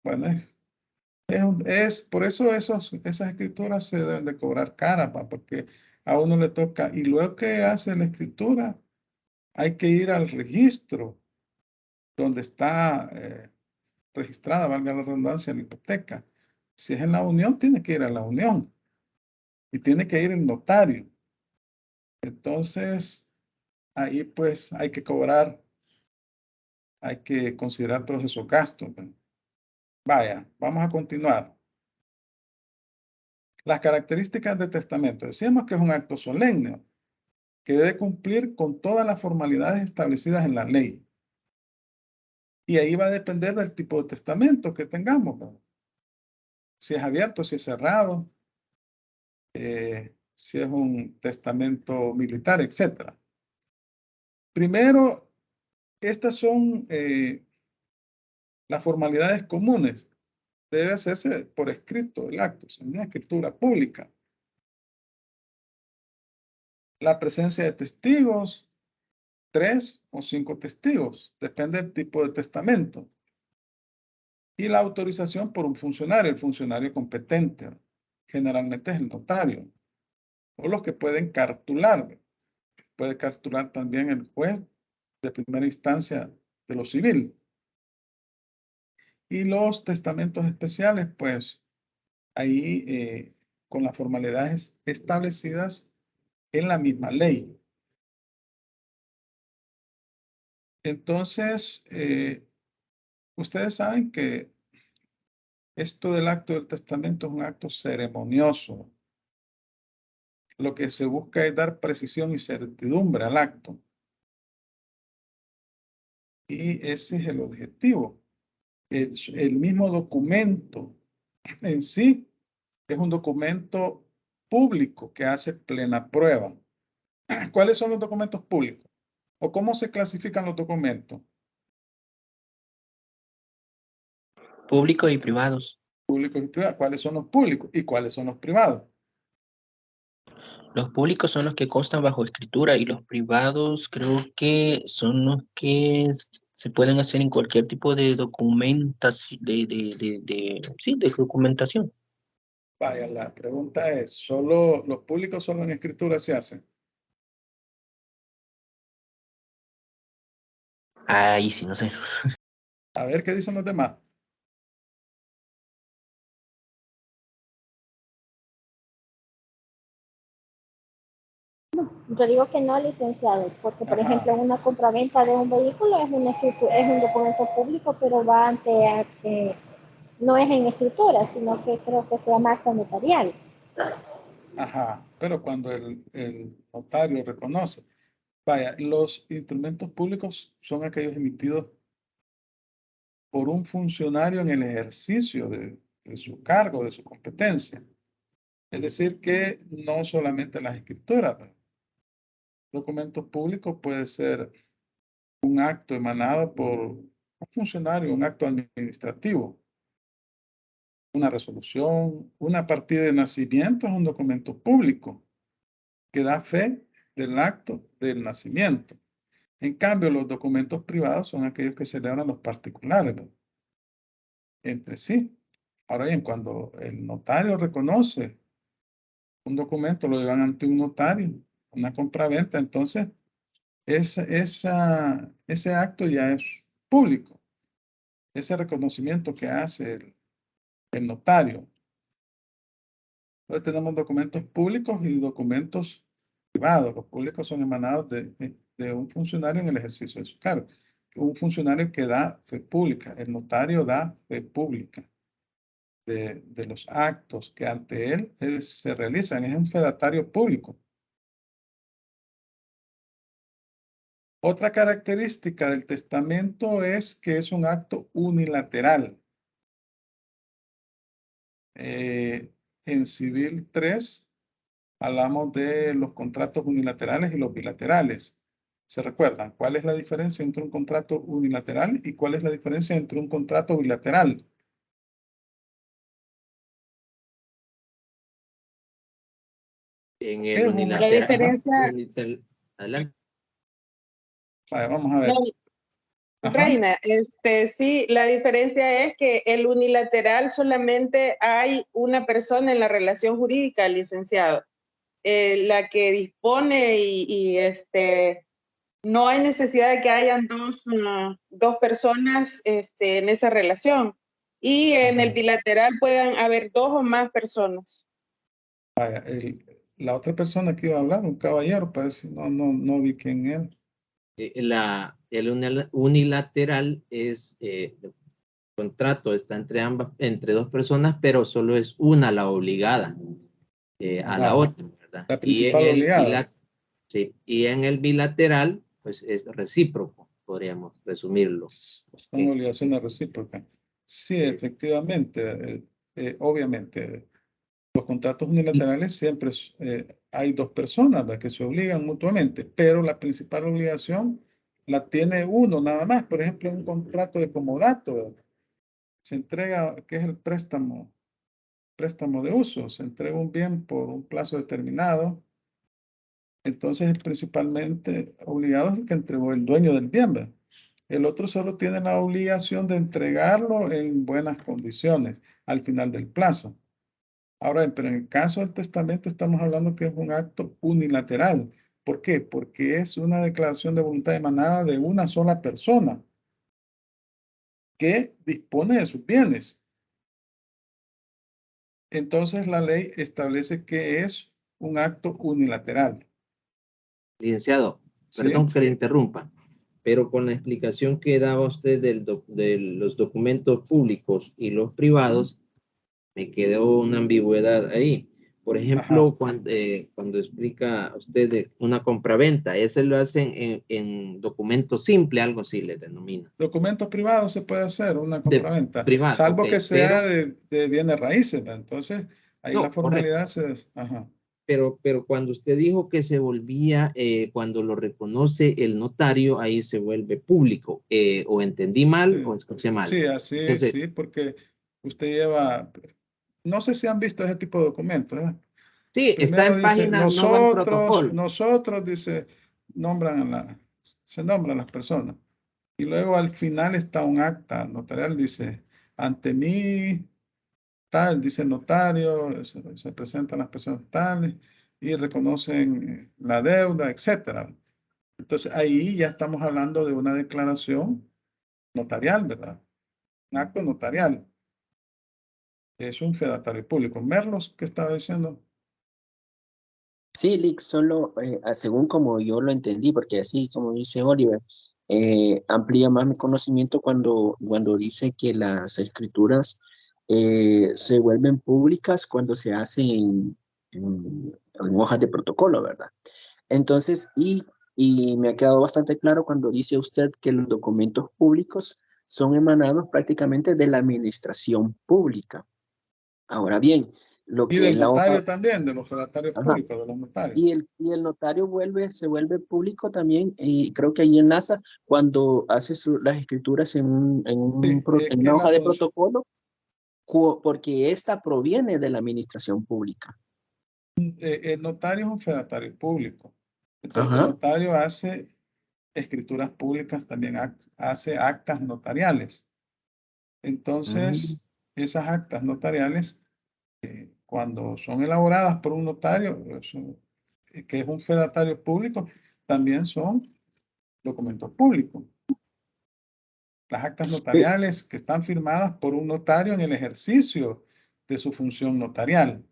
Bueno, por eso esas escrituras se deben de cobrar cara, porque a uno le toca, y luego que hace la escritura, hay que ir al registro donde está registrada, valga la redundancia, la hipoteca. Si es en la unión, tiene que ir a la unión y tiene que ir el notario. Entonces, ahí pues hay que cobrar, hay que considerar todos esos gastos, ¿verdad? Vaya, vamos a continuar. Las características de testamento. Decíamos que es un acto solemne que debe cumplir con todas las formalidades establecidas en la ley. Y ahí va a depender del tipo de testamento que tengamos, ¿verdad? Si es abierto, si es cerrado, si es un testamento militar, etc. Primero, estas son las formalidades comunes. Debe hacerse por escrito el acto, en una escritura pública. La presencia de testigos, 3 o 5 testigos, depende del tipo de testamento. Y la autorización por un funcionario, el funcionario competente, generalmente es el notario, o los que pueden cartular. Puede cartular también el juez de primera instancia de lo civil. Y los testamentos especiales, pues, ahí con las formalidades establecidas en la misma ley. Entonces, ustedes saben que esto del acto del testamento es un acto ceremonioso. Lo que se busca es dar precisión y certidumbre al acto. Y ese es el objetivo. El mismo documento en sí es un documento público que hace plena prueba. ¿Cuáles son los documentos públicos? ¿O cómo se clasifican los documentos? Públicos y privados. Públicos y privados. ¿Cuáles son los públicos y cuáles son los privados? Los públicos son los que constan bajo escritura y los privados creo que son los que se pueden hacer en cualquier tipo de documentación, sí, de documentación. Vaya, la pregunta es, ¿solo los públicos solo en escritura se hacen? Ahí sí, no sé. A ver qué dicen los demás. Yo digo que no, licenciado, porque por Ajá. ejemplo una compraventa de un vehículo es un documento público, pero va no es en escritura, sino que creo que se llama acta notarial. Ajá, pero cuando el notario reconoce. Vaya, los instrumentos públicos son aquellos emitidos por un funcionario en el ejercicio de su cargo, de su competencia. Es decir, que no solamente las escrituras. Documentos públicos puede ser un acto emanado por un funcionario, un acto administrativo, una resolución, una partida de nacimiento es un documento público que da fe del acto del nacimiento. En cambio, los documentos privados son aquellos que celebran los particulares, ¿no?, entre sí. Ahora bien, cuando el notario reconoce un documento, lo llevan ante un notario, una compraventa, entonces ese acto ya es público. Ese reconocimiento que hace el notario. Entonces tenemos documentos públicos y documentos privados. Los públicos son emanados de un funcionario en el ejercicio de su cargo. Un funcionario que da fe pública. El notario da fe pública de los actos que ante él se realizan. Es un fedatario público. Otra característica del testamento es que es un acto unilateral. En Civil 3 hablamos de los contratos unilaterales y los bilaterales. ¿Se recuerdan? ¿Cuál es la diferencia entre un contrato unilateral y cuál es la diferencia entre un contrato bilateral? En Es el un- unilateral. La diferencia- Adelante. Vale, vamos a ver. Ajá. Reina, sí, la diferencia es que el unilateral solamente hay una persona en la relación jurídica, licenciado, la que dispone y no hay necesidad de que hayan dos personas en esa relación. Y en el bilateral puedan haber dos o más personas. Vaya, la otra persona que iba a hablar, un caballero, parece, no vi quién era. El unilateral es el contrato está entre dos personas, pero solo es una la obligada a la Ajá. otra, ¿verdad? La principal obligada. Sí, y en el bilateral, pues es recíproco, podríamos resumirlo. Son obligaciones recíprocas. Sí, efectivamente, obviamente, los contratos unilaterales siempre hay dos personas, ¿verdad?, que se obligan mutuamente, pero la principal obligación la tiene uno nada más. Por ejemplo, un contrato de comodato, ¿verdad?, se entrega, que es el préstamo de uso, se entrega un bien por un plazo determinado. Entonces, el principalmente obligado es el que entregó, el dueño del bien, ¿verdad? El otro solo tiene la obligación de entregarlo en buenas condiciones al final del plazo. Ahora, pero en el caso del testamento estamos hablando que es un acto unilateral. ¿Por qué? Porque es una declaración de voluntad emanada de una sola persona. que dispone de sus bienes. Entonces la ley establece que es un acto unilateral. Licenciado, ¿Sí? perdón que le interrumpa, pero con la explicación que daba usted de los documentos públicos y los privados, me quedó una ambigüedad ahí. Por ejemplo, cuando explica usted de una compraventa, ese lo hacen en documento simple, algo así le denomina. Documentos privados se puede hacer una De compraventa, privado, salvo ok, que sea pero, de bienes raíces, ¿verdad? Entonces, ahí la no, correcto. formalidad se... Ajá. Pero cuando usted dijo que se volvía, cuando lo reconoce el notario, ahí se vuelve público, o entendí mal Sí, o escuché mal. sí, así es, Entonces, sí, porque usted lleva... No sé si han visto ese tipo de documentos, ¿eh? sí, está Primero en dice, página, no va en protocolo. nosotros, dice, se nombran las personas. Y luego al final está un acta notarial, dice, ante mí, tal, dice el notario, se presentan las personas tales y reconocen la deuda, etcétera. Entonces ahí ya estamos hablando de una declaración notarial, ¿verdad? Un acto notarial. Es un fedatario público. Merlos, ¿qué estaba diciendo? Sí, Lick, solo según como yo lo entendí, porque así como dice Oliver, amplía más mi conocimiento cuando dice que las escrituras se vuelven públicas cuando se hacen en hojas de protocolo, ¿verdad? Entonces, y me ha quedado bastante claro cuando dice usted que los documentos públicos son emanados prácticamente de la administración pública. Ahora bien, lo Y que es del la hoja, notario también, de los fedatarios ajá, públicos, de los notarios. y el notario se vuelve público también, y creo que ahí enlaza cuando hace las escrituras Sí, en que una la hoja de función. protocolo, porque esta proviene de la administración pública. El notario es un fedatario público. Entonces, el Ajá. notario hace escrituras públicas, también hace actas notariales. Mm. Entonces, esas actas notariales, cuando son elaboradas por un notario, que es un fedatario público, también son documentos públicos. Las actas Sí, notariales que están firmadas por un notario en el ejercicio de su función notarial.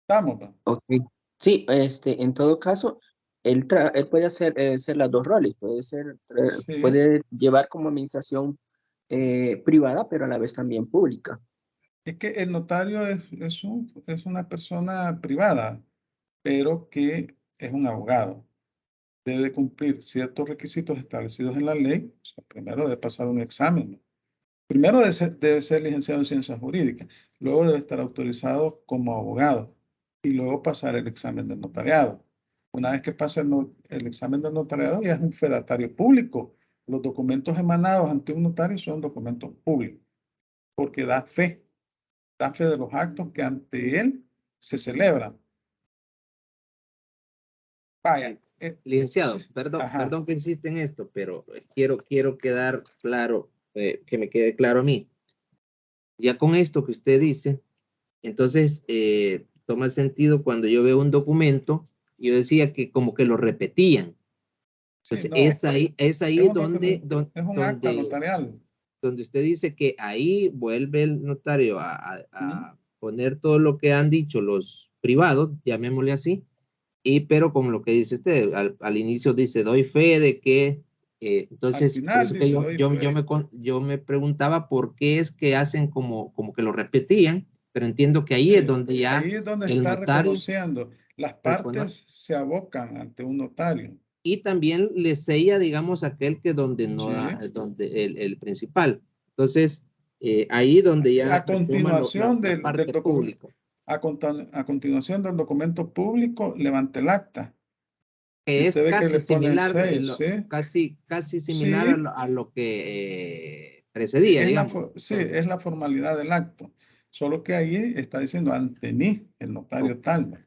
¿Estamos? ¿No? ok. Sí, en todo caso, él puede hacer las dos roles, Sí. puede llevar como administración privada, pero a la vez también pública. Es que el notario es una persona privada, pero que es un abogado. Debe cumplir ciertos requisitos establecidos en la ley. O sea, primero debe pasar un examen, ¿no? Primero debe ser licenciado en ciencias jurídicas. Luego debe estar autorizado como abogado. Y luego pasar el examen del notariado. Una vez que pasa el examen del notariado, ya es un fedatario público. Los documentos emanados ante un notario son documentos públicos, porque da fe de los actos que ante él se celebran. Vaya. Licenciado, Sí, perdón, ajá. perdón que insiste en esto, pero quiero quedar claro, que me quede claro a mí. Ya con esto que usted dice, entonces toma sentido cuando yo veo un documento, yo decía que como que lo repetían. Sí, Entonces no. es Es ahí un, es un acta notarial. donde usted dice que ahí vuelve el notario ¿Mm? a poner todo lo que han dicho los privados, llamémosle así, pero como lo que dice usted, al inicio dice, doy fe de que, Al entonces, por final eso que dice, doy fe. yo me preguntaba por qué es que hacen como que lo repetían, pero entiendo que ahí es Sí, donde ahí ya es donde el está notario reconociendo. Las reconoce partes se abocan ante un notario. y también le sella, digamos, aquel que donde no da, Sí. donde el principal. Entonces, ahí donde ya A retoma continuación la del parte documento, pública. a continuación del documento público, levante el acta. Y Que es usted ve que casi le pone similar, sello, ¿sí? casi similar Sí, a lo que precedía, digamos. sí, es la formalidad del acto. Solo que ahí está diciendo ante mí, el Ok, notario tal.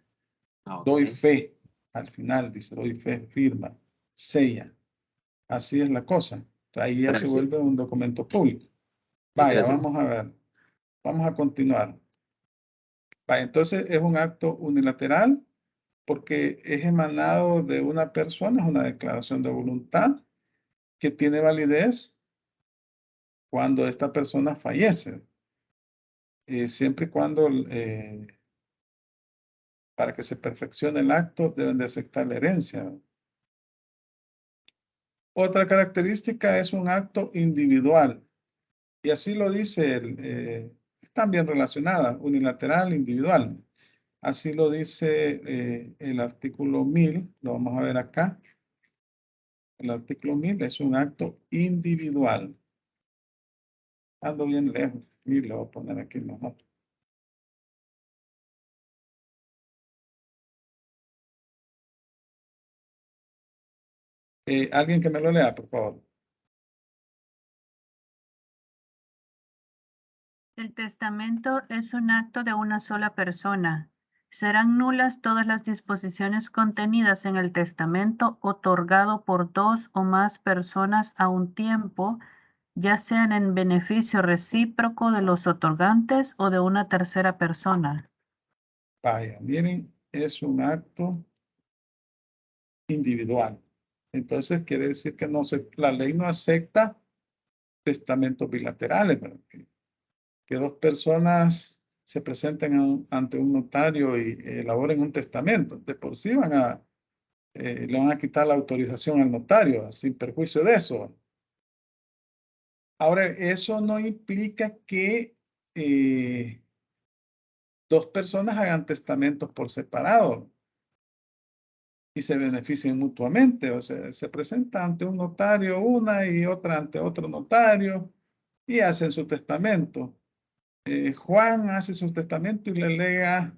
ok, Doy fe. Al final dice, doy fe, firma, sella. Así es la cosa. Ahí ya se gracias. vuelve un documento público. Sí, Vaya, gracias. vamos a ver. Vamos a continuar. Vaya, entonces es un acto unilateral porque es emanado de una persona, es una declaración de voluntad que tiene validez cuando esta persona fallece. Siempre y cuando, para que se perfeccione el acto, deben de aceptar la herencia. Otra característica es un acto individual. Y así lo dice, están bien relacionadas, unilateral, individual. Así lo dice el artículo 1000, lo vamos a ver acá. El artículo 1000 es un acto individual. Ando bien lejos, y lo voy a poner aquí mejor. Alguien que me lo lea, por favor. El testamento es un acto de una sola persona. Serán nulas todas las disposiciones contenidas en el testamento otorgado por dos o más personas a un tiempo, ya sean en beneficio recíproco de los otorgantes o de una tercera persona. Vaya, miren, es un acto individual. Entonces quiere decir que la ley no acepta testamentos bilaterales, ¿verdad? Que dos personas se presenten ante un notario y elaboren un testamento. De por sí le van a quitar la autorización al notario, sin perjuicio de eso. Ahora, eso no implica que dos personas hagan testamentos por separado y se beneficien mutuamente. O sea, se presenta ante un notario una y otra ante otro notario y hacen su testamento. Juan hace su testamento y le lega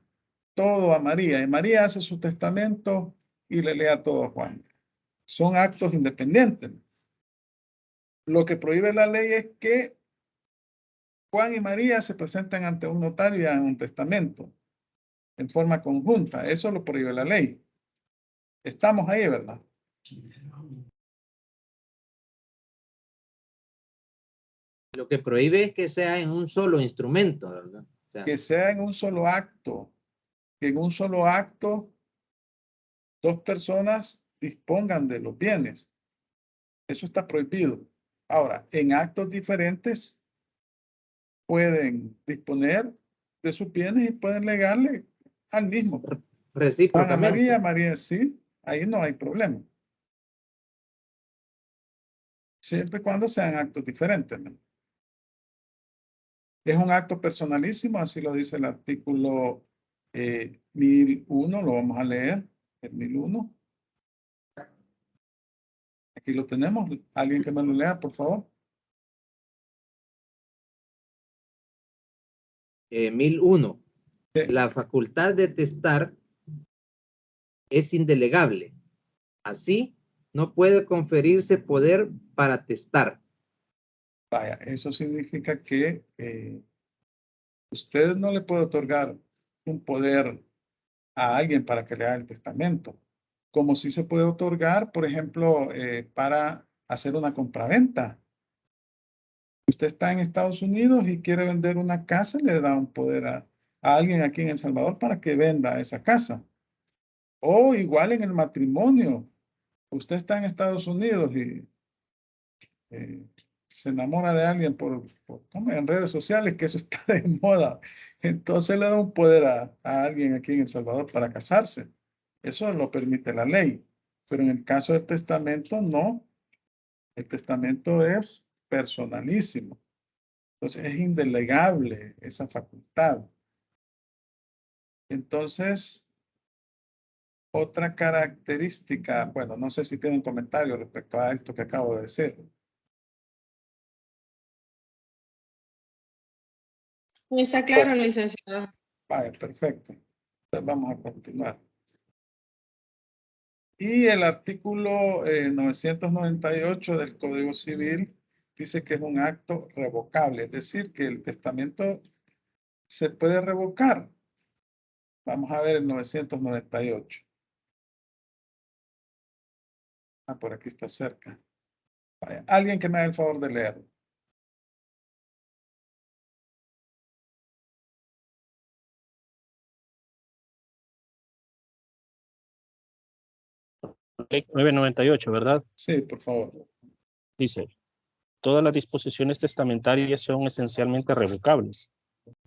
todo a María. Y María hace su testamento y le lega todo a Juan. Son actos independientes. Lo que prohíbe la ley es que Juan y María se presenten ante un notario y hagan un testamento en forma conjunta. Eso lo prohíbe la ley. Estamos ahí, ¿verdad? Lo que prohíbe es que sea en un solo instrumento, ¿verdad? O sea, Que sea en un solo acto. Que en un solo acto dos personas dispongan de los bienes. Eso está prohibido. Ahora, en actos diferentes pueden disponer de sus bienes y pueden legarle al mismo. Juan a recíprocamente. María sí, ahí no hay problema. Siempre y cuando sean actos diferentes, ¿no? Es un acto personalísimo, así lo dice el artículo 1001, lo vamos a leer, el 1001. Aquí lo tenemos. ¿Alguien que me lo lea, por favor? 1001. Sí. La facultad de testar es indelegable. Así, no puede conferirse poder para testar. Vaya, eso significa que usted no le puede otorgar un poder a alguien para que le haga el testamento, como si se puede otorgar, por ejemplo, para hacer una compraventa. Usted está en Estados Unidos y quiere vender una casa, le da un poder a alguien aquí en El Salvador para que venda esa casa. O igual en el matrimonio. Usted está en Estados Unidos y se enamora de alguien ¿cómo? En redes sociales, que eso está de moda. Entonces le da un poder a alguien aquí en El Salvador para casarse. Eso lo permite la ley. Pero en el caso del testamento, no. El testamento es personalísimo. Entonces es indelegable esa facultad. Entonces, otra característica, bueno, no sé si tienen comentarios respecto a esto que acabo de decir. Está claro, licenciado. Vale, perfecto. Entonces vamos a continuar. Y el artículo 998 del Código Civil dice que es un acto revocable, es decir, que el testamento se puede revocar. Vamos a ver el 998. Ah, por aquí está cerca. Vaya, alguien que me haga el favor de leerlo. Ley 998, ¿verdad? Sí, por favor. Dice, todas las disposiciones testamentarias son esencialmente revocables.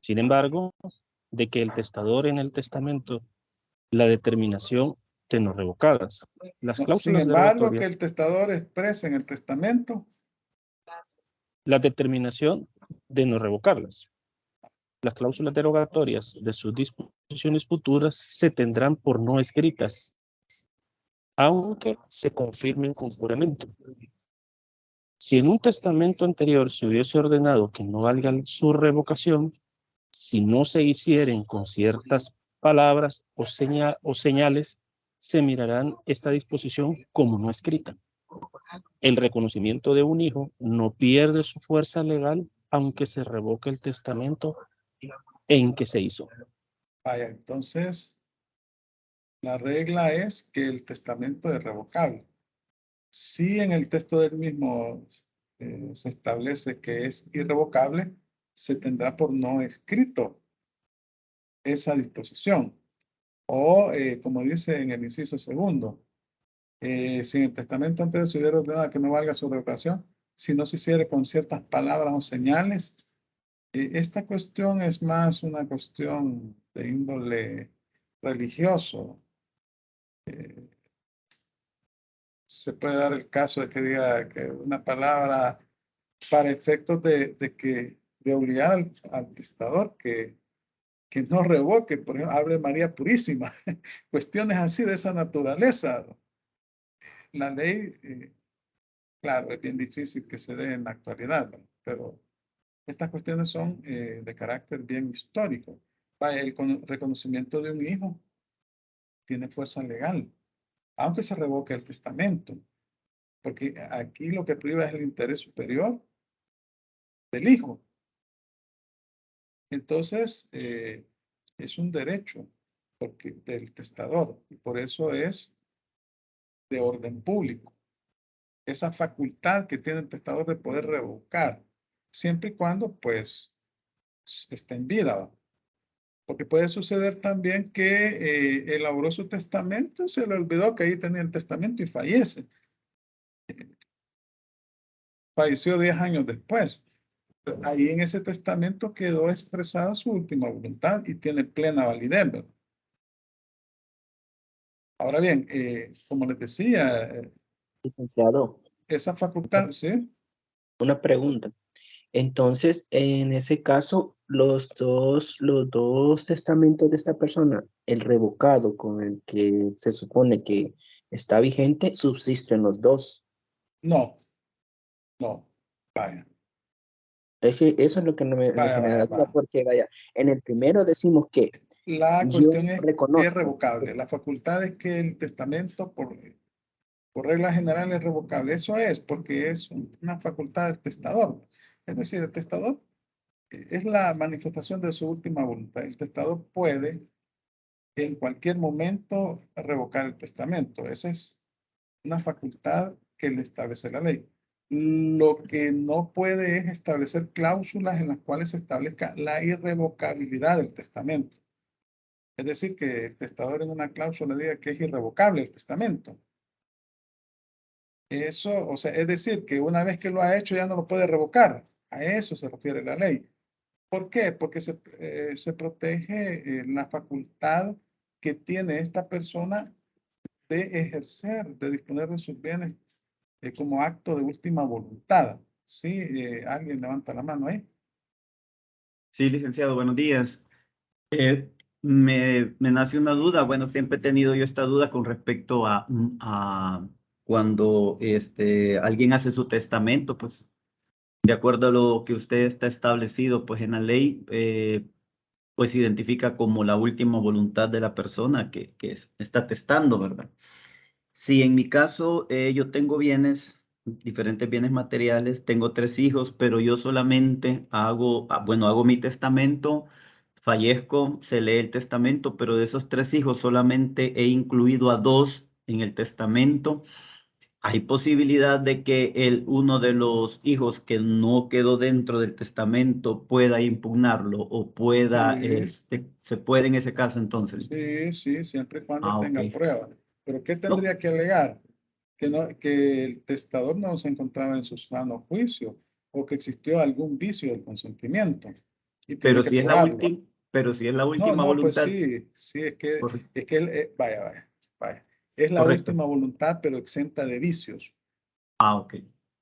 Sin embargo, de que el testador en el testamento la determinación de no revocadas. Las No, sin cláusulas embargo, que derogatorias, el testador exprese en el testamento. la determinación de no revocarlas. Las cláusulas derogatorias de sus disposiciones futuras se tendrán por no escritas, aunque se confirmen con juramento. Si en un testamento anterior se hubiese ordenado que no valga su revocación, si no se hicieren con ciertas palabras o señales, se mirarán esta disposición como no escrita. El reconocimiento de un hijo no pierde su fuerza legal aunque se revoque el testamento en que se hizo. Vaya, entonces, la regla es que el testamento es revocable. Si en el texto del mismo se establece que es irrevocable, se tendrá por no escrito esa disposición. O, como dice en el inciso segundo, si en el testamento antes se hubiera ordenado que no valga su revocación, si no se hiciera con ciertas palabras o señales, esta cuestión es más una cuestión de índole religioso. Se puede dar el caso de que diga que una palabra para efectos de obligar al testador que no revoque, por ejemplo, Ave María Purísima, cuestiones así de esa naturaleza. La ley, claro, es bien difícil que se dé en la actualidad, ¿no? Pero estas cuestiones son de carácter bien histórico. Vaya, el reconocimiento de un hijo tiene fuerza legal, aunque se revoque el testamento, porque aquí lo que priva es el interés superior del hijo. Entonces, es un derecho del testador y por eso es de orden público. Esa facultad que tiene el testador de poder revocar, siempre y cuando, pues, esté en vida. Porque puede suceder también que elaboró su testamento, se le olvidó que ahí tenía el testamento y fallece. Falleció 10 años después. Ahí en ese testamento quedó expresada su última voluntad y tiene plena validez, ¿verdad? Ahora bien, como les decía, Licenciado, esa facultad, ¿sí? una pregunta. Entonces, en ese caso, los dos testamentos de esta persona, el revocado con el que se supone que está vigente, subsisten los dos. No, vaya, Es que eso es lo que no me genera duda, vaya. porque vaya, en el primero decimos que La yo cuestión es reconozco. revocable. La facultad es que el testamento, por regla general, es revocable. Eso es porque es una facultad del testador. Es decir, el testador es la manifestación de su última voluntad. El testador puede en cualquier momento revocar el testamento. Esa es una facultad que le establece la ley. Lo que no puede es establecer cláusulas en las cuales se establezca la irrevocabilidad del testamento. Es decir, que el testador en una cláusula diga que es irrevocable el testamento. Eso, o sea, es decir, que una vez que lo ha hecho ya no lo puede revocar. A eso se refiere la ley. ¿Por qué? Porque se protege la facultad que tiene esta persona de ejercer, de disponer de sus bienes como acto de última voluntad. ¿Sí? ¿Alguien levanta la mano ahí? Sí, licenciado, buenos días. Me nace una duda. Bueno, siempre he tenido yo esta duda con respecto a cuando alguien hace su testamento, pues de acuerdo a lo que usted está establecido, pues en la ley, pues identifica como la última voluntad de la persona que está testando, ¿verdad? Sí, en mi caso, yo tengo bienes, diferentes bienes materiales, tengo 3 hijos, pero yo solamente hago mi testamento, fallezco, se lee el testamento, pero de esos 3 hijos solamente he incluido a 2 en el testamento. ¿Hay posibilidad de que uno de los hijos que no quedó dentro del testamento pueda impugnarlo o pueda, se puede en ese caso entonces? Sí, siempre y cuando tenga Ok. pruebas. ¿Pero qué No, tendría que alegar? que el testador no se encontraba en su sano juicio o que existió algún vicio del consentimiento. Y tiene Pero que si es la probarlo. última, pero si es la No, última no, pues voluntad. sí, es que Correcto. vaya. Es la Correcto. última voluntad, pero exenta de vicios. Ah, ok.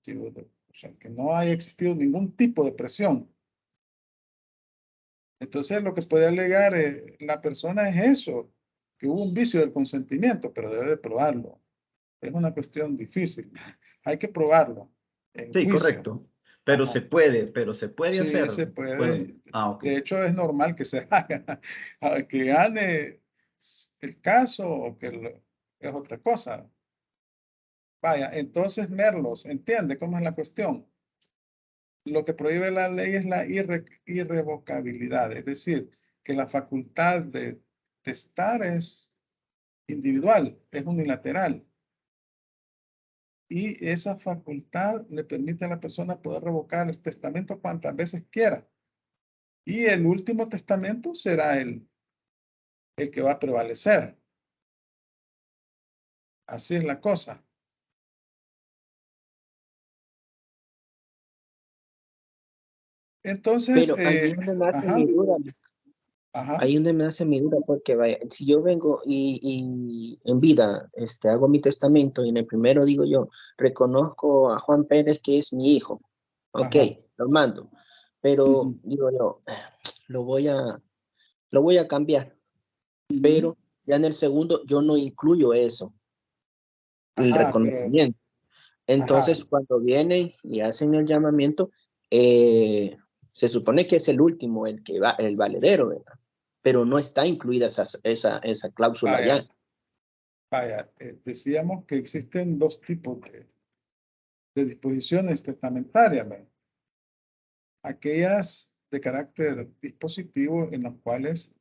O sea, que no haya existido ningún tipo de presión. Entonces, lo que puede alegar la persona es eso, que hubo un vicio del consentimiento, pero debe de probarlo. Es una cuestión difícil. Hay que probarlo en Sí, juicio. correcto. Pero Ajá. pero se puede Sí, hacer. se Bueno, puede. ok. De hecho, es normal que se haga, que gane el caso o que es otra cosa. Vaya, entonces, Merlos, ¿entiende cómo es la cuestión? Lo que prohíbe la ley es la irrevocabilidad, es decir, que la facultad de testar es individual, es unilateral. Y esa facultad le permite a la persona poder revocar el testamento cuantas veces quiera. Y el último testamento será el que va a prevalecer. Así es la cosa. Entonces, Pero ahí es donde me hace ajá, mi duda. ajá, Ahí es donde me hace mi duda, porque vaya, si yo vengo y en vida hago mi testamento y en el primero digo yo, reconozco a Juan Pérez que es mi hijo, ok, ajá. lo mando, pero Ujú, digo yo, lo voy a cambiar, ujú. pero ya en el segundo yo no incluyo eso, el Ajá, pero, reconocimiento. ajá, Entonces, cuando vienen y hacen el llamamiento, se supone que es el último, el valedero, ¿verdad? Pero no está incluida esa cláusula ya. vaya, decíamos que existen dos tipos de disposiciones testamentarias, ¿verdad? Aquellas de carácter dispositivo en las cuales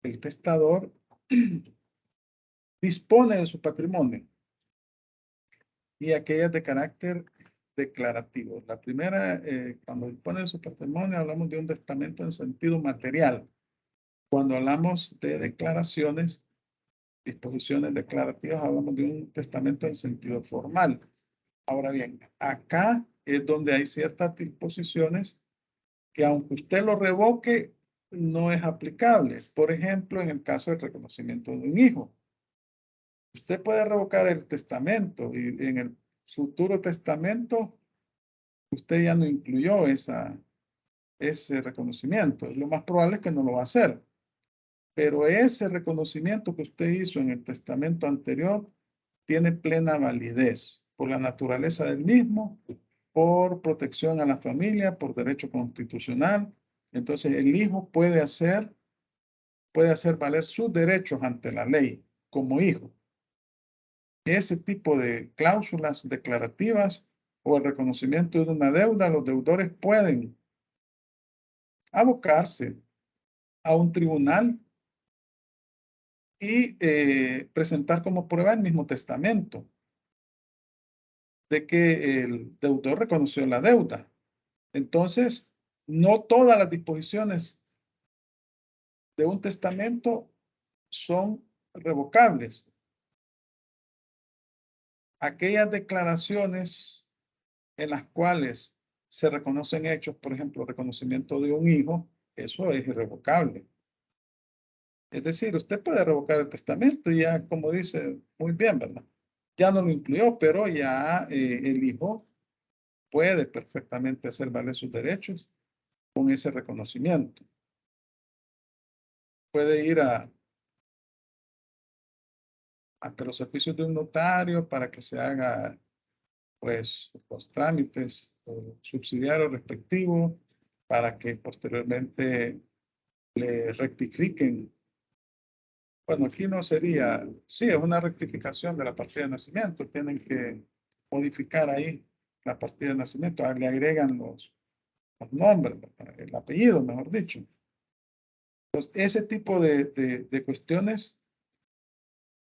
el testador dispone de su patrimonio y aquellas de carácter declarativo. La primera, cuando dispone de su patrimonio, hablamos de un testamento en sentido material. Cuando hablamos de declaraciones, disposiciones declarativas, hablamos de un testamento en sentido formal. Ahora bien, acá es donde hay ciertas disposiciones que aunque usted lo revoque, no es aplicable. Por ejemplo, en el caso del reconocimiento de un hijo. Usted puede revocar el testamento y en el futuro testamento usted ya no incluyó ese reconocimiento. Lo más probable es que no lo va a hacer. Pero ese reconocimiento que usted hizo en el testamento anterior tiene plena validez por la naturaleza del mismo, por protección a la familia, por derecho constitucional. Entonces, el hijo puede hacer valer sus derechos ante la ley como hijo. Ese tipo de cláusulas declarativas o el reconocimiento de una deuda, los deudores pueden abocarse a un tribunal y presentar como prueba el mismo testamento de que el deudor reconoció la deuda. Entonces, no todas las disposiciones de un testamento son revocables. Aquellas declaraciones en las cuales se reconocen hechos, por ejemplo, reconocimiento de un hijo, eso es irrevocable. Es decir, usted puede revocar el testamento y ya, como dice, muy bien, ¿verdad? Ya no lo incluyó, pero ya el hijo puede perfectamente hacer valer sus derechos con ese reconocimiento. Puede ir ante los servicios de un notario para que se haga, pues, los trámites subsidiarios respectivos para que posteriormente le rectifiquen. Bueno, aquí no sería, sí, es una rectificación de la partida de nacimiento. Tienen que modificar ahí la partida de nacimiento. Le agregan los nombres, el apellido, mejor dicho. Entonces, ese tipo de cuestiones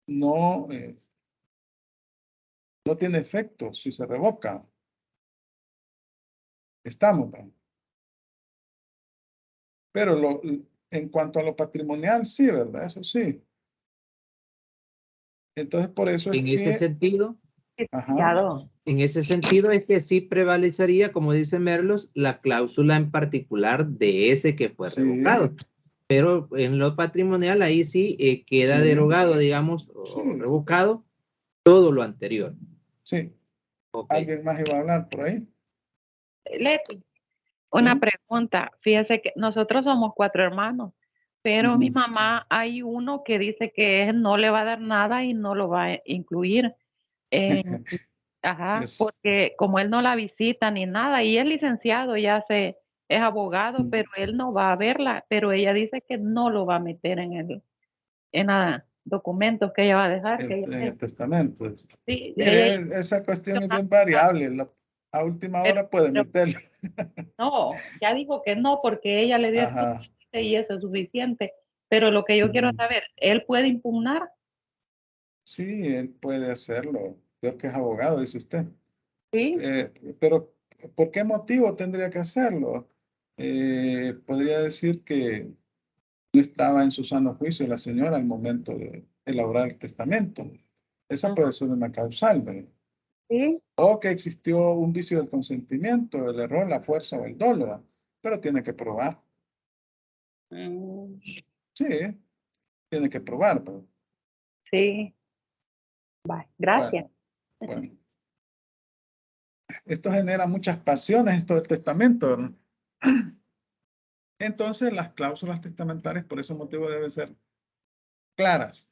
no, no tiene efecto si se revoca. Estamos, ¿verdad? Pero en cuanto a lo patrimonial, sí, ¿verdad? Eso sí. Entonces, por eso es En ese que, sentido, Ajá. En ese sentido es que sí prevalecería, como dice Merlos, la cláusula en particular de ese que fue Sí. revocado. Pero en lo patrimonial ahí sí queda Sí. derogado, digamos, Sí. o revocado todo lo anterior. Sí. Ok. ¿Alguien más iba a hablar por ahí? Leti, una Sí. pregunta. Fíjese que nosotros somos 4 hermanos, pero mi Ujú. mamá, hay uno que dice que él no le va a dar nada y no lo va a incluir. en- ajá, Es- porque como él no la visita ni nada, y es licenciado, es abogado, pero él no va a verla, pero ella dice que no lo va a meter en los documentos que ella va a dejar. en el testamento. Sí, Mire, esa cuestión es bien variable. A última hora puede pero meterlo. no, ya dijo que no, porque ella le dio Ajá. estudiante y eso es suficiente. Pero lo que yo quiero Ujú. saber, ¿él puede impugnar? Sí, él puede hacerlo. Creo que es abogado, dice usted. Sí. Pero, ¿por qué motivo tendría que hacerlo? Podría decir que no estaba en su sano juicio la señora al momento de elaborar el testamento. Esa puede ser una causal, ¿verdad? Sí. O que existió un vicio del consentimiento, el error, la fuerza o el dolo, ¿verdad? Pero tiene que probar. Mm, Sí, tiene que probar, ¿verdad? sí. Bye. Gracias. Bueno. Esto genera muchas pasiones, esto del testamento, ¿verdad? Entonces, las cláusulas testamentarias por ese motivo deben ser claras.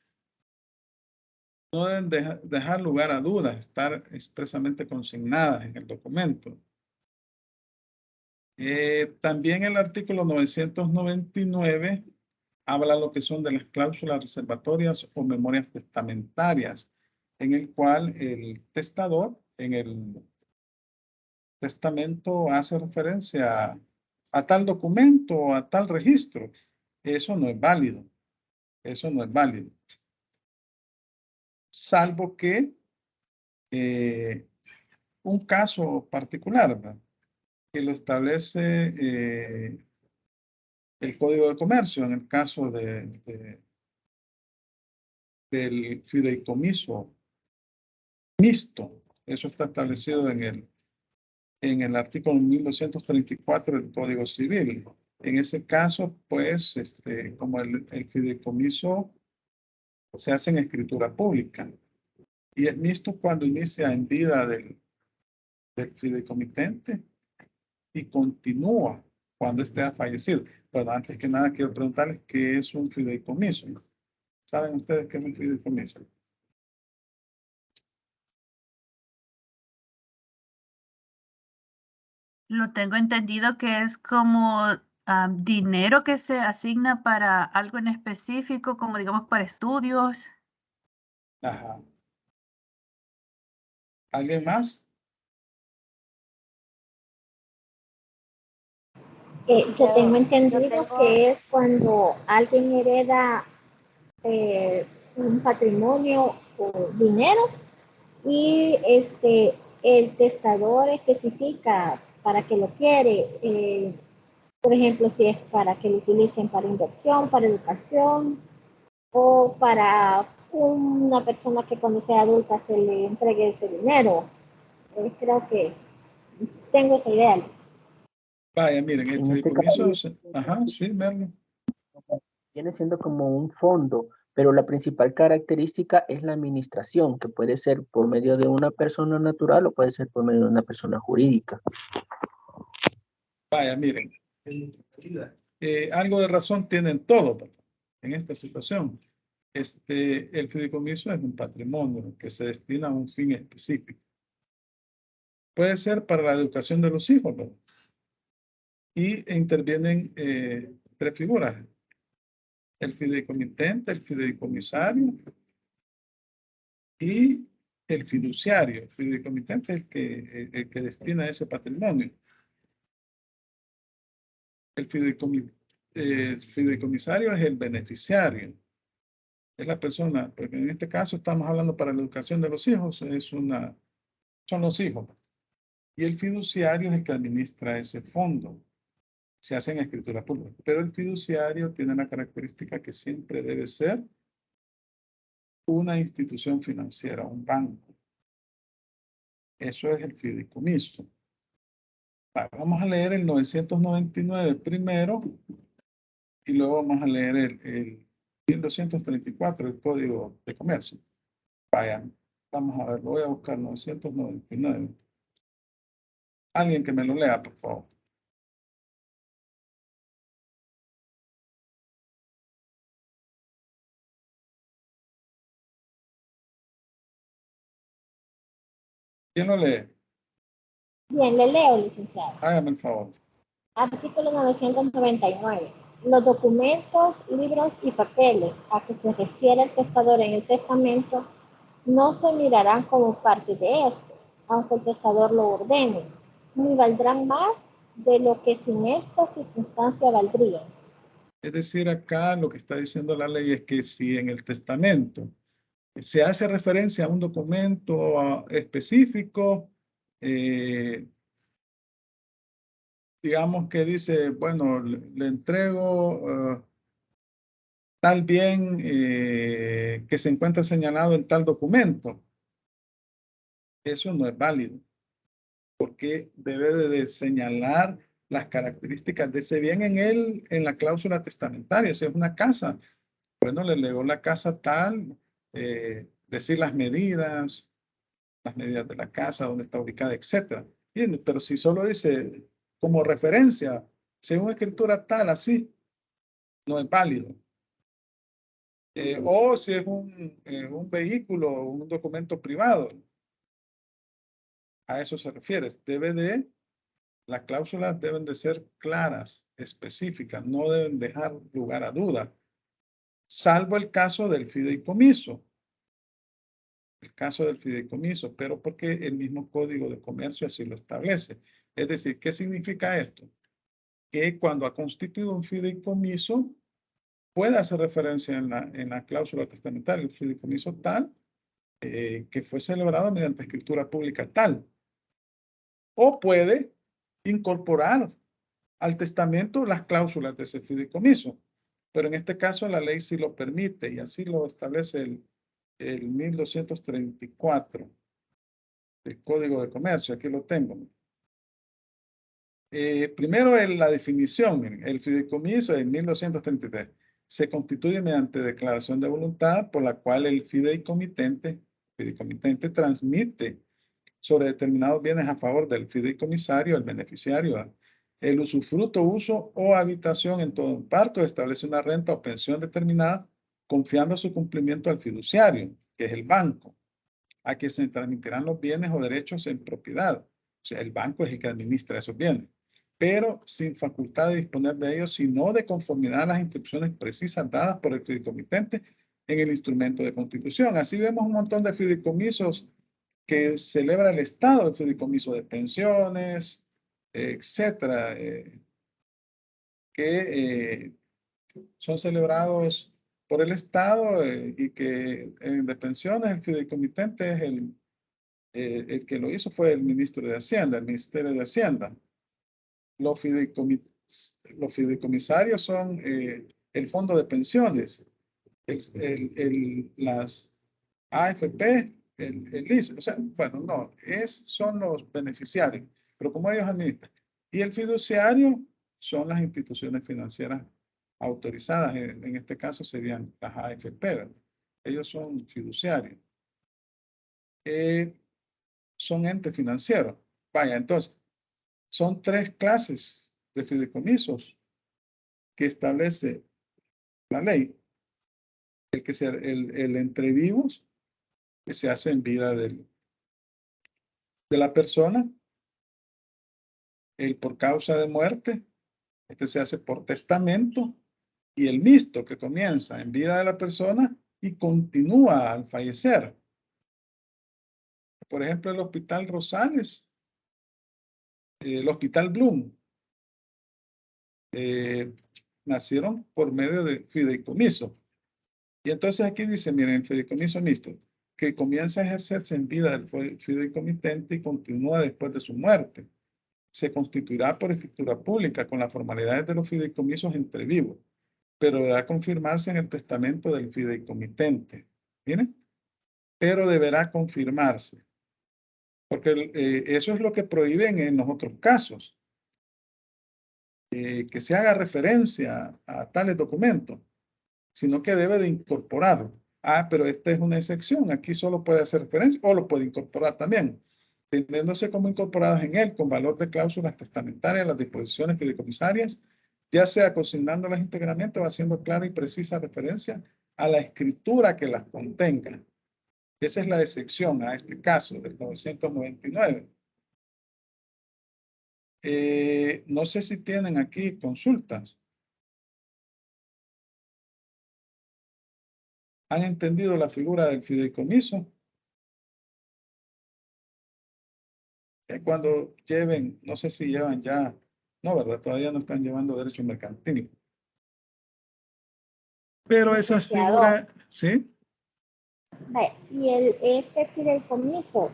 No deben dejar lugar a dudas, estar expresamente consignadas en el documento. También el artículo 999 habla lo que son de las cláusulas reservatorias o memorias testamentarias, en el cual el testador en el testamento hace referencia a tal documento o a tal registro. Eso no es válido. Eso no es válido. Salvo que un caso particular, ¿verdad? Que lo establece el Código de Comercio en el caso del fideicomiso mixto. Eso está establecido en el artículo 1234 del Código Civil. En ese caso, pues, como el fideicomiso se hace en escritura pública y es mixto cuando inicia en vida del fideicomitente y continúa cuando éste ha fallecido. Pero antes que nada, quiero preguntarles qué es un fideicomiso. ¿Saben ustedes qué es un fideicomiso? Lo tengo entendido que es como dinero que se asigna para algo en específico, como digamos para estudios. Ajá. ¿Alguien más? Se tengo entendido que es cuando alguien hereda un patrimonio o dinero y el testador especifica para qué lo quiere. Por ejemplo, si es para que lo utilicen para inversión, para educación o para una persona que cuando sea adulta se le entregue ese dinero. Creo que tengo esa idea. Vaya, miren, el En este fideicomiso, caso, ajá, sí, Merlo. viene siendo como un fondo, pero la principal característica es la administración, que puede ser por medio de una persona natural o puede ser por medio de una persona jurídica. Vaya, miren, algo de razón tienen todos, ¿verdad? En esta situación. El fideicomiso es un patrimonio que se destina a un fin específico. Puede ser para la educación de los hijos, ¿verdad? Y intervienen tres figuras: el fideicomitente, el fideicomisario y el fiduciario. El fideicomitente es el que destina ese patrimonio. El fideicomisario es el beneficiario. Es la persona, porque en este caso estamos hablando para la educación de los hijos, son los hijos. Y el fiduciario es el que administra ese fondo. Se hace en escritura pública. Pero el fiduciario tiene la característica que siempre debe ser una institución financiera, un banco. Eso es el fideicomiso. Vamos a leer el 999 primero y luego vamos a leer el 1234, el Código de Comercio. Vaya, vamos a ver, lo voy a buscar 999. Alguien que me lo lea, por favor. ¿Quién lo lee? Bien, le leo, licenciado. Hágame el favor. Artículo 999. Los documentos, libros y papeles a que se refiere el testador en el testamento no se mirarán como parte de este, aunque el testador lo ordene, ni valdrán más de lo que sin esta circunstancia valdrían. Es decir, acá lo que está diciendo la ley es que si en el testamento se hace referencia a un documento específico, digamos que dice, bueno, le entrego tal bien que se encuentra señalado en tal documento. Eso no es válido, porque debe de señalar las características de ese bien en la cláusula testamentaria. Si es una casa, bueno, le legó la casa tal, decir las medidas de la casa, dónde está ubicada, etcétera. Bien, pero si solo dice como referencia, según escritura tal, así, no es válido. O si es un vehículo o un documento privado, a eso se refiere. Las cláusulas deben de ser claras, específicas, no deben dejar lugar a duda, salvo el caso del fideicomiso. El caso del fideicomiso, pero porque el mismo Código de Comercio así lo establece. Es decir, ¿qué significa esto? Que cuando ha constituido un fideicomiso, puede hacer referencia en la cláusula testamentaria, el fideicomiso tal, que fue celebrado mediante escritura pública tal. O puede incorporar al testamento las cláusulas de ese fideicomiso. Pero en este caso la ley sí lo permite y así lo establece el 1234 del Código de Comercio. Aquí lo tengo. Primero la definición. Miren, el fideicomiso en 1233 se constituye mediante declaración de voluntad por la cual el fideicomitente transmite sobre determinados bienes a favor del fideicomisario, el beneficiario, el usufructo, uso o habitación en todo parto, establece una renta o pensión determinada confiando su cumplimiento al fiduciario, que es el banco, a quien se transmitirán los bienes o derechos en propiedad. O sea, el banco es el que administra esos bienes, pero sin facultad de disponer de ellos, sino de conformidad a las instrucciones precisas dadas por el fideicomitente en el instrumento de constitución. Así vemos un montón de fideicomisos que celebra el Estado, el fideicomiso de pensiones, etcétera, que son celebrados por el Estado y que de pensiones el fideicomitente es el que lo hizo fue el ministro de Hacienda, el Ministerio de Hacienda. Los fideicomisarios son el fondo de pensiones, las AFP, el ISO, o sea, bueno, no, son los beneficiarios, pero como ellos administran. Y el fiduciario son las instituciones financieras autorizadas, en este caso serían las AFP, ¿verdad? Ellos son fiduciarios. Son entes financieros. Vaya, entonces, son tres clases de fideicomisos que establece la ley. El entre vivos, que se hace en vida de la persona, el por causa de muerte, este se hace por testamento, y el mixto, que comienza en vida de la persona y continúa al fallecer. Por ejemplo, el Hospital Rosales, el Hospital Bloom, nacieron por medio de fideicomiso. Y entonces aquí dice, miren, el fideicomiso mixto, que comienza a ejercerse en vida del fideicomitente y continúa después de su muerte. Se constituirá por escritura pública con las formalidades de los fideicomisos entre vivos, pero deberá confirmarse en el testamento del fideicomitente. ¿Miren? Pero deberá confirmarse. Porque eso es lo que prohíben en los otros casos. Que se haga referencia a tales documentos, sino que debe de incorporarlo. Ah, pero esta es una excepción. Aquí solo puede hacer referencia o lo puede incorporar también, teniéndose como incorporadas en él con valor de cláusulas testamentarias, las disposiciones fideicomisarias, ya sea consignándolas íntegramente o haciendo clara y precisa referencia a la escritura que las contenga. Esa es la excepción a este caso del 999. No sé si tienen aquí consultas. ¿Han entendido la figura del fideicomiso? Cuando lleven, no sé si llevan ya, no, ¿verdad? Todavía no están llevando derecho mercantil. Pero esas figuras, ¿sí? Y este fideicomiso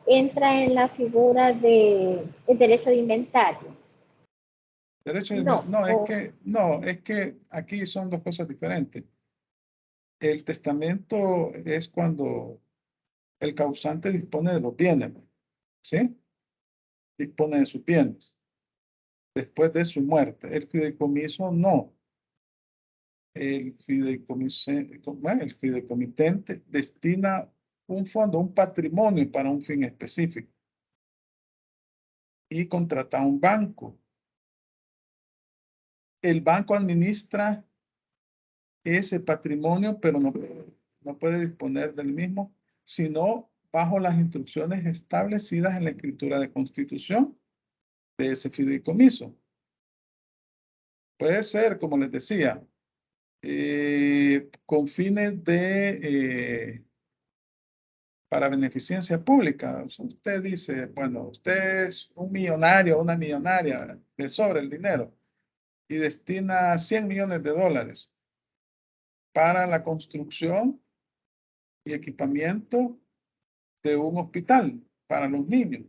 entra en la figura de el derecho de inventario. Derecho de No, no, es que aquí son dos cosas diferentes. El testamento es cuando el causante dispone de los bienes, ¿sí? Dispone de sus bienes después de su muerte. El fideicomiso no. El fideicomitente destina un fondo, un patrimonio para un fin específico y contrata a un banco. El banco administra ese patrimonio, pero no puede disponer del mismo, sino bajo las instrucciones establecidas en la escritura de constitución de ese fideicomiso. Puede ser, como les decía, con fines de para beneficencia pública. Usted dice, bueno, usted es un millonario o una millonaria, le sobra el dinero y destina 100 millones de dólares para la construcción y equipamiento de un hospital para los niños.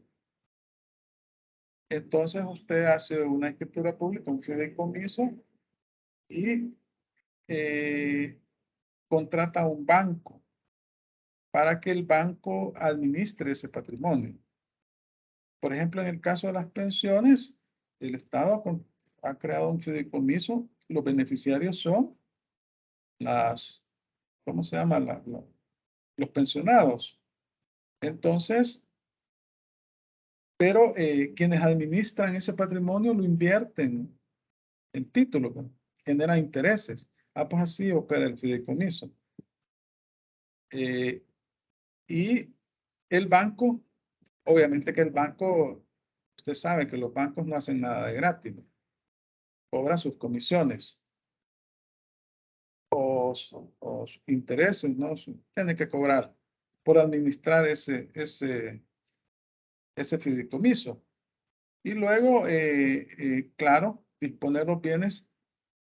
Entonces usted hace una escritura pública, un fideicomiso y contrata a un banco para que el banco administre ese patrimonio. Por ejemplo, en el caso de las pensiones, el Estado ha creado un fideicomiso. Los beneficiarios son ¿cómo se llama? Los pensionados. Entonces, pero quienes administran ese patrimonio lo invierten en títulos, ¿no? Generan intereses. Ah, pues así opera el fideicomiso. Y el banco, obviamente que el banco, usted sabe que los bancos no hacen nada de gratis, ¿no? Cobran sus comisiones o sus intereses, ¿no? Tiene que cobrar por administrar ese fideicomiso. Y luego, claro, disponer los bienes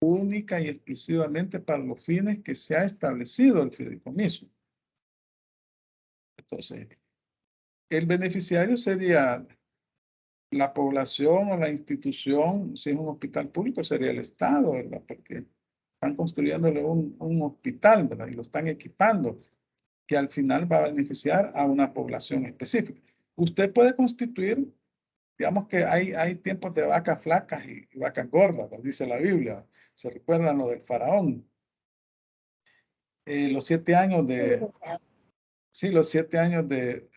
única y exclusivamente para los fines que se ha establecido el fideicomiso. Entonces, el beneficiario sería la población o la institución. Si es un hospital público, sería el Estado, ¿verdad? Porque están construyéndole un hospital, ¿verdad? Y lo están equipando, que al final va a beneficiar a una población específica. Usted puede constituir, digamos que hay tiempos de vacas flacas y vacas gordas, dice la Biblia. Se recuerdan lo del faraón. Los 7 años de... Sí, los 7 años de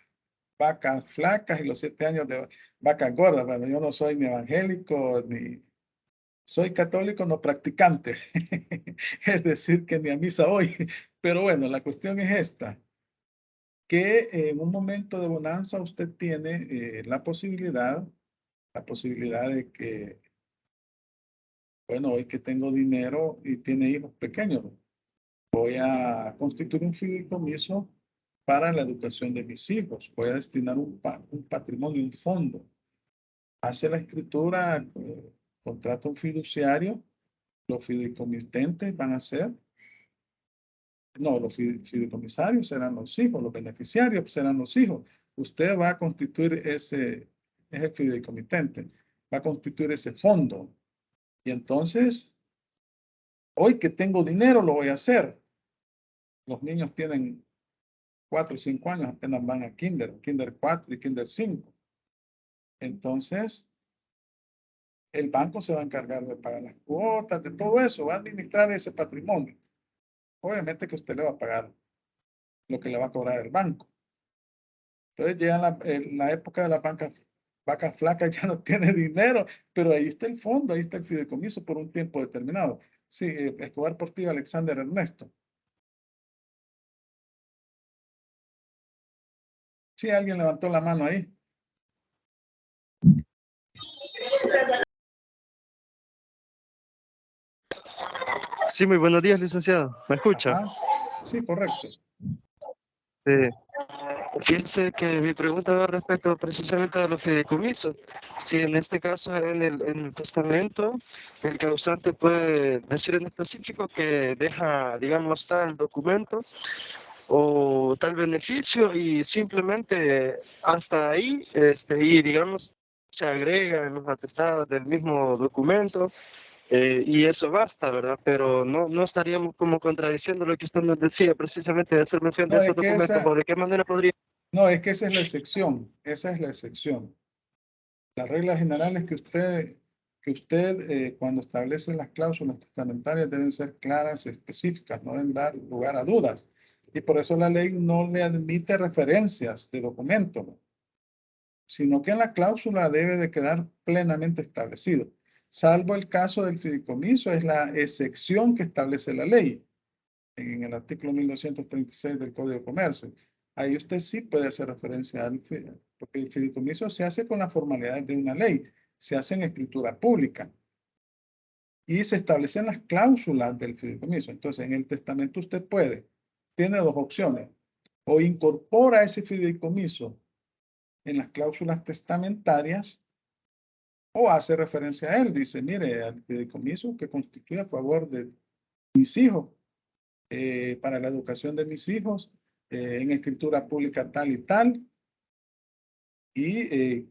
vacas flacas y los 7 años de vacas gordas. Bueno, yo no soy ni evangélico, ni soy católico no practicante. Es decir, que ni a misa voy. Pero bueno, la cuestión es esta, que en un momento de bonanza usted tiene la posibilidad de que, bueno, hoy que tengo dinero y tiene hijos pequeños, voy a constituir un fideicomiso para la educación de mis hijos. Voy a destinar un patrimonio, un fondo. Hace la escritura, contrata un fiduciario, los fideicomitentes van a ser, no, los fideicomisarios serán los hijos, los beneficiarios serán los hijos. Usted va a constituir es el fideicomitente, va a constituir ese fondo. Y entonces, hoy que tengo dinero, lo voy a hacer. Los niños tienen 4 o 5 años, apenas van a kinder 4 y kinder 5. Entonces, el banco se va a encargar de pagar las cuotas, de todo eso, va a administrar ese patrimonio. Obviamente que usted le va a pagar lo que le va a cobrar el banco. Entonces llega la época de las vacas flacas, ya no tiene dinero, pero ahí está el fondo, ahí está el fideicomiso por un tiempo determinado. Sí, Escobar Portillo, Alexander Ernesto. Sí, alguien levantó la mano ahí. Sí, muy buenos días, licenciado. ¿Me escucha? Ajá. Sí, correcto. Fíjense que mi pregunta va respecto precisamente a los fideicomisos. Si en este caso, en el testamento, el causante puede decir en específico que deja, digamos, tal documento o tal beneficio y simplemente hasta ahí, y digamos, se agrega en los atestados del mismo documento. Y eso basta, ¿verdad? Pero no estaríamos como contradiciendo lo que usted nos decía, precisamente de hacer mención de esos documentos, o de qué manera podría... No, es que esa es la excepción, esa es la excepción. La regla general es que usted cuando establece las cláusulas testamentarias deben ser claras y específicas, no deben dar lugar a dudas. Y por eso la ley no le admite referencias de documento, ¿no? Sino que en la cláusula debe de quedar plenamente establecido. Salvo el caso del fideicomiso, es la excepción que establece la ley en el artículo 1236 del Código de Comercio. Ahí usted sí puede hacer referencia al porque el fideicomiso se hace con las formalidades de una ley, se hace en escritura pública y se establecen las cláusulas del fideicomiso. Entonces, en el testamento usted tiene dos opciones, o incorpora ese fideicomiso en las cláusulas testamentarias o hace referencia a él, dice, mire, al fideicomiso que constituye a favor de mis hijos, para la educación de mis hijos, en escritura pública tal y tal, y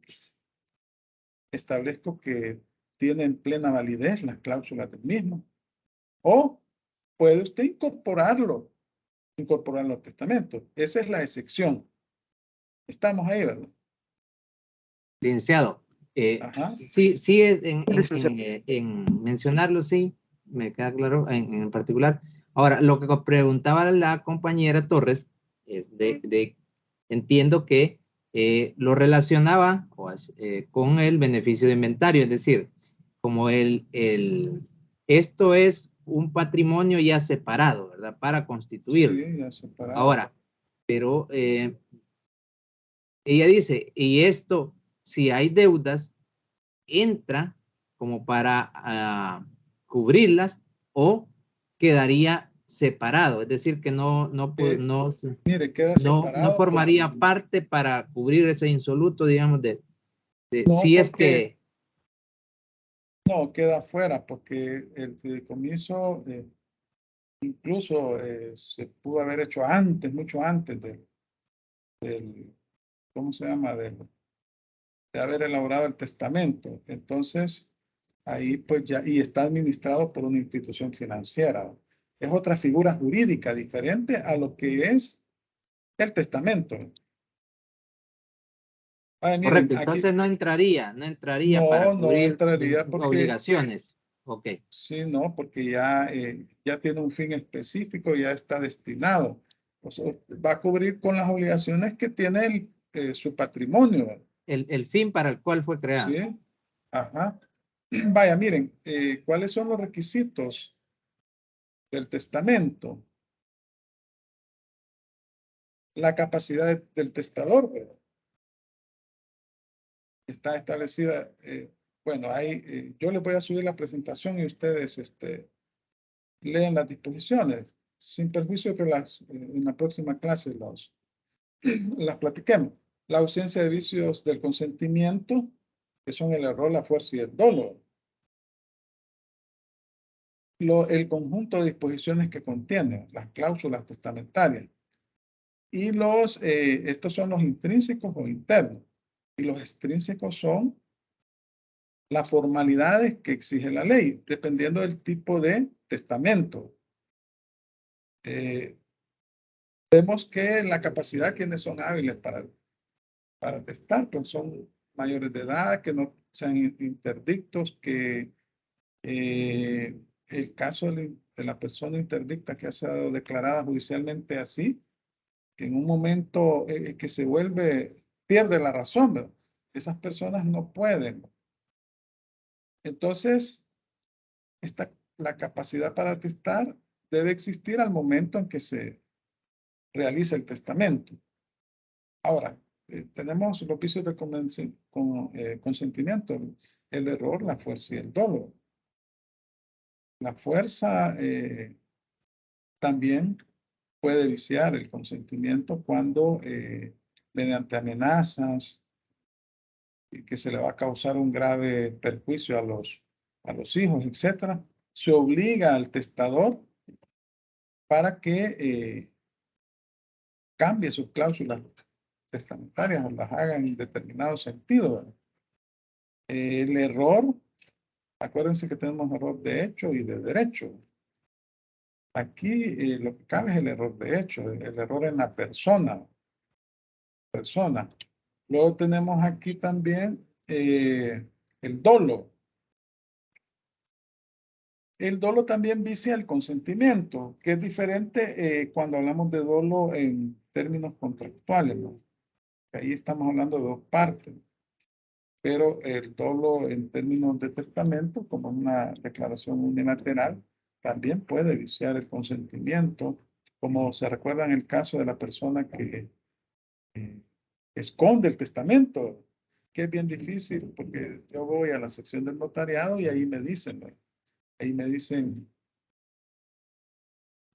establezco que tienen plena validez las cláusulas del mismo. O puede usted incorporarlo al testamento. Esa es la excepción. Estamos ahí, ¿verdad? Licenciado, sí, en mencionarlo, sí, me queda claro en particular. Ahora, lo que preguntaba la compañera Torres es entiendo que lo relacionaba con el beneficio de inventario, es decir, como esto es un patrimonio ya separado, ¿verdad? Para constituirlo. Sí, ya separado. Ahora, pero ella dice, y esto, si hay deudas, entra como para cubrirlas o quedaría separado, es decir, que no formaría parte para cubrir ese insoluto, digamos, si es que... No, queda fuera porque el fideicomiso incluso se pudo haber hecho antes, mucho antes del ¿cómo se llama? De haber elaborado el testamento. Entonces, ahí pues ya, y está administrado por una institución financiera. Es otra figura jurídica diferente a lo que es el testamento. Miren, correcto, entonces no entraría para cubrir porque, obligaciones. Ok. Sí, no, porque ya tiene un fin específico, ya está destinado. O sea, va a cubrir con las obligaciones que tiene su patrimonio. El fin para el cual fue creado. Sí, ajá. Vaya, miren, ¿cuáles son los requisitos del testamento? La capacidad del testador, ¿verdad? Está establecida, bueno, yo les voy a subir la presentación y ustedes leen las disposiciones, sin perjuicio que en la próxima clase las platiquemos. La ausencia de vicios del consentimiento, que son el error, la fuerza y el dolo. El conjunto de disposiciones que contiene, las cláusulas testamentarias. Y estos son los intrínsecos o internos. Y los extrínsecos son las formalidades que exige la ley, dependiendo del tipo de testamento. Vemos que la capacidad, quienes son hábiles para testar, pues son mayores de edad, que no sean interdictos, que el caso de la persona interdicta que ha sido declarada judicialmente así, que en un momento que se pierde la razón, ¿verdad? Esas personas no pueden. Entonces, la capacidad para testar debe existir al momento en que se realiza el testamento. Ahora, tenemos los vicios de consentimiento, el error, la fuerza y el dolo. La fuerza también puede viciar el consentimiento cuando mediante amenazas que se le va a causar un grave perjuicio a los hijos, etcétera, se obliga al testador para que cambie sus cláusulas testamentarias o las haga en determinado sentido, ¿verdad? El error, acuérdense que tenemos error de hecho y de derecho. Aquí lo que cabe es el error de hecho, el error en la persona. Luego tenemos aquí también el dolo. El dolo también vicia el consentimiento, que es diferente cuando hablamos de dolo en términos contractuales, ¿no? Ahí estamos hablando de dos partes. Pero el dolo en términos de testamento, como una declaración unilateral, también puede viciar el consentimiento, como se recuerda en el caso de la persona que esconde el testamento, que es bien difícil, porque yo voy a la sección del notariado y ahí me dicen, ¿no? Ahí me dicen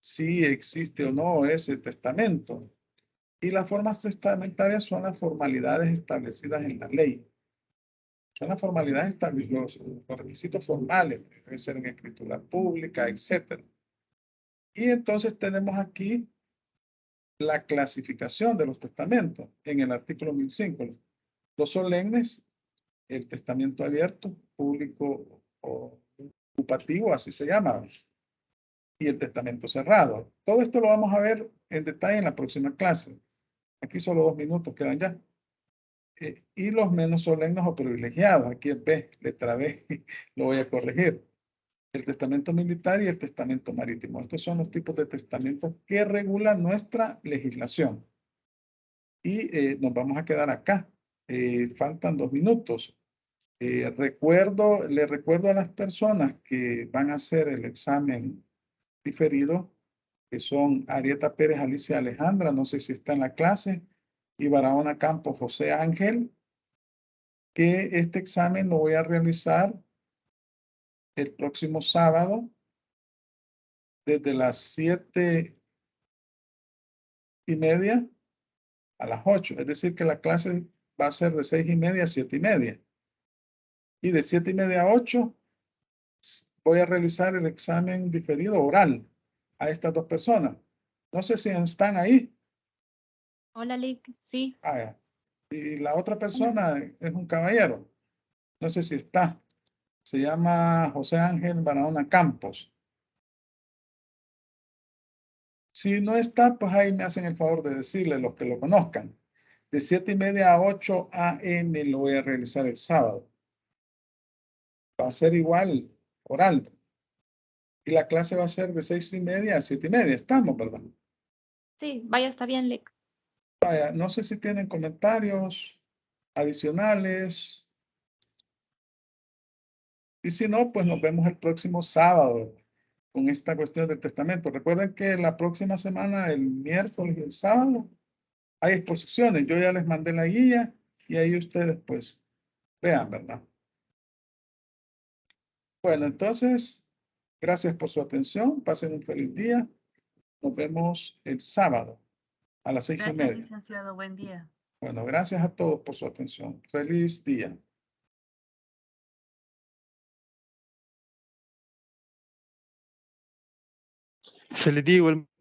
si existe o no ese testamento. Y las formas testamentarias son las formalidades establecidas en la ley. Son las formalidades establecidas, los requisitos formales, debe ser en escritura pública, etc. Y entonces tenemos aquí la clasificación de los testamentos en el artículo 1005. Los solemnes, el testamento abierto, público o ocupativo, así se llama, y el testamento cerrado. Todo esto lo vamos a ver en detalle en la próxima clase. Aquí solo 2 minutos quedan ya. Y los menos solemnes o privilegiados. Aquí es B, letra B, lo voy a corregir. El testamento militar y el testamento marítimo. Estos son los tipos de testamentos que regulan nuestra legislación. Y nos vamos a quedar acá. Faltan 2 minutos. Le recuerdo a las personas que van a hacer el examen diferido, que son Arieta Pérez, Alicia Alejandra, no sé si está en la clase, y Barahona Campos, José Ángel, que este examen lo voy a realizar el próximo sábado desde las 7:30 a las 8. Es decir, que la clase va a ser de 6:30 a 7:30. Y de 7:30 a 8 voy a realizar el examen diferido oral a estas 2 personas. No sé si están ahí. Hola, Lick. Sí. Ya. Y la otra persona es un caballero. No sé si está. Se llama José Ángel Barahona Campos. Si no está, pues ahí me hacen el favor de decirle los que lo conozcan. De 7:30 a 8 a.m. lo voy a realizar el sábado. Va a ser igual oral. Y la clase va a ser de 6:30 a 7:30. Estamos, ¿verdad? Sí, vaya, está bien, Lick. Vaya, no sé si tienen comentarios adicionales. Y si no, pues nos vemos el próximo sábado con esta cuestión del testamento. Recuerden que la próxima semana, el miércoles y el sábado, hay exposiciones. Yo ya les mandé la guía y ahí ustedes pues vean, ¿verdad? Bueno, entonces, gracias por su atención. Pasen un feliz día. Nos vemos el sábado a las 6:30. Gracias, licenciado. Buen día. Bueno, gracias a todos por su atención. Feliz día. Feliz día igual.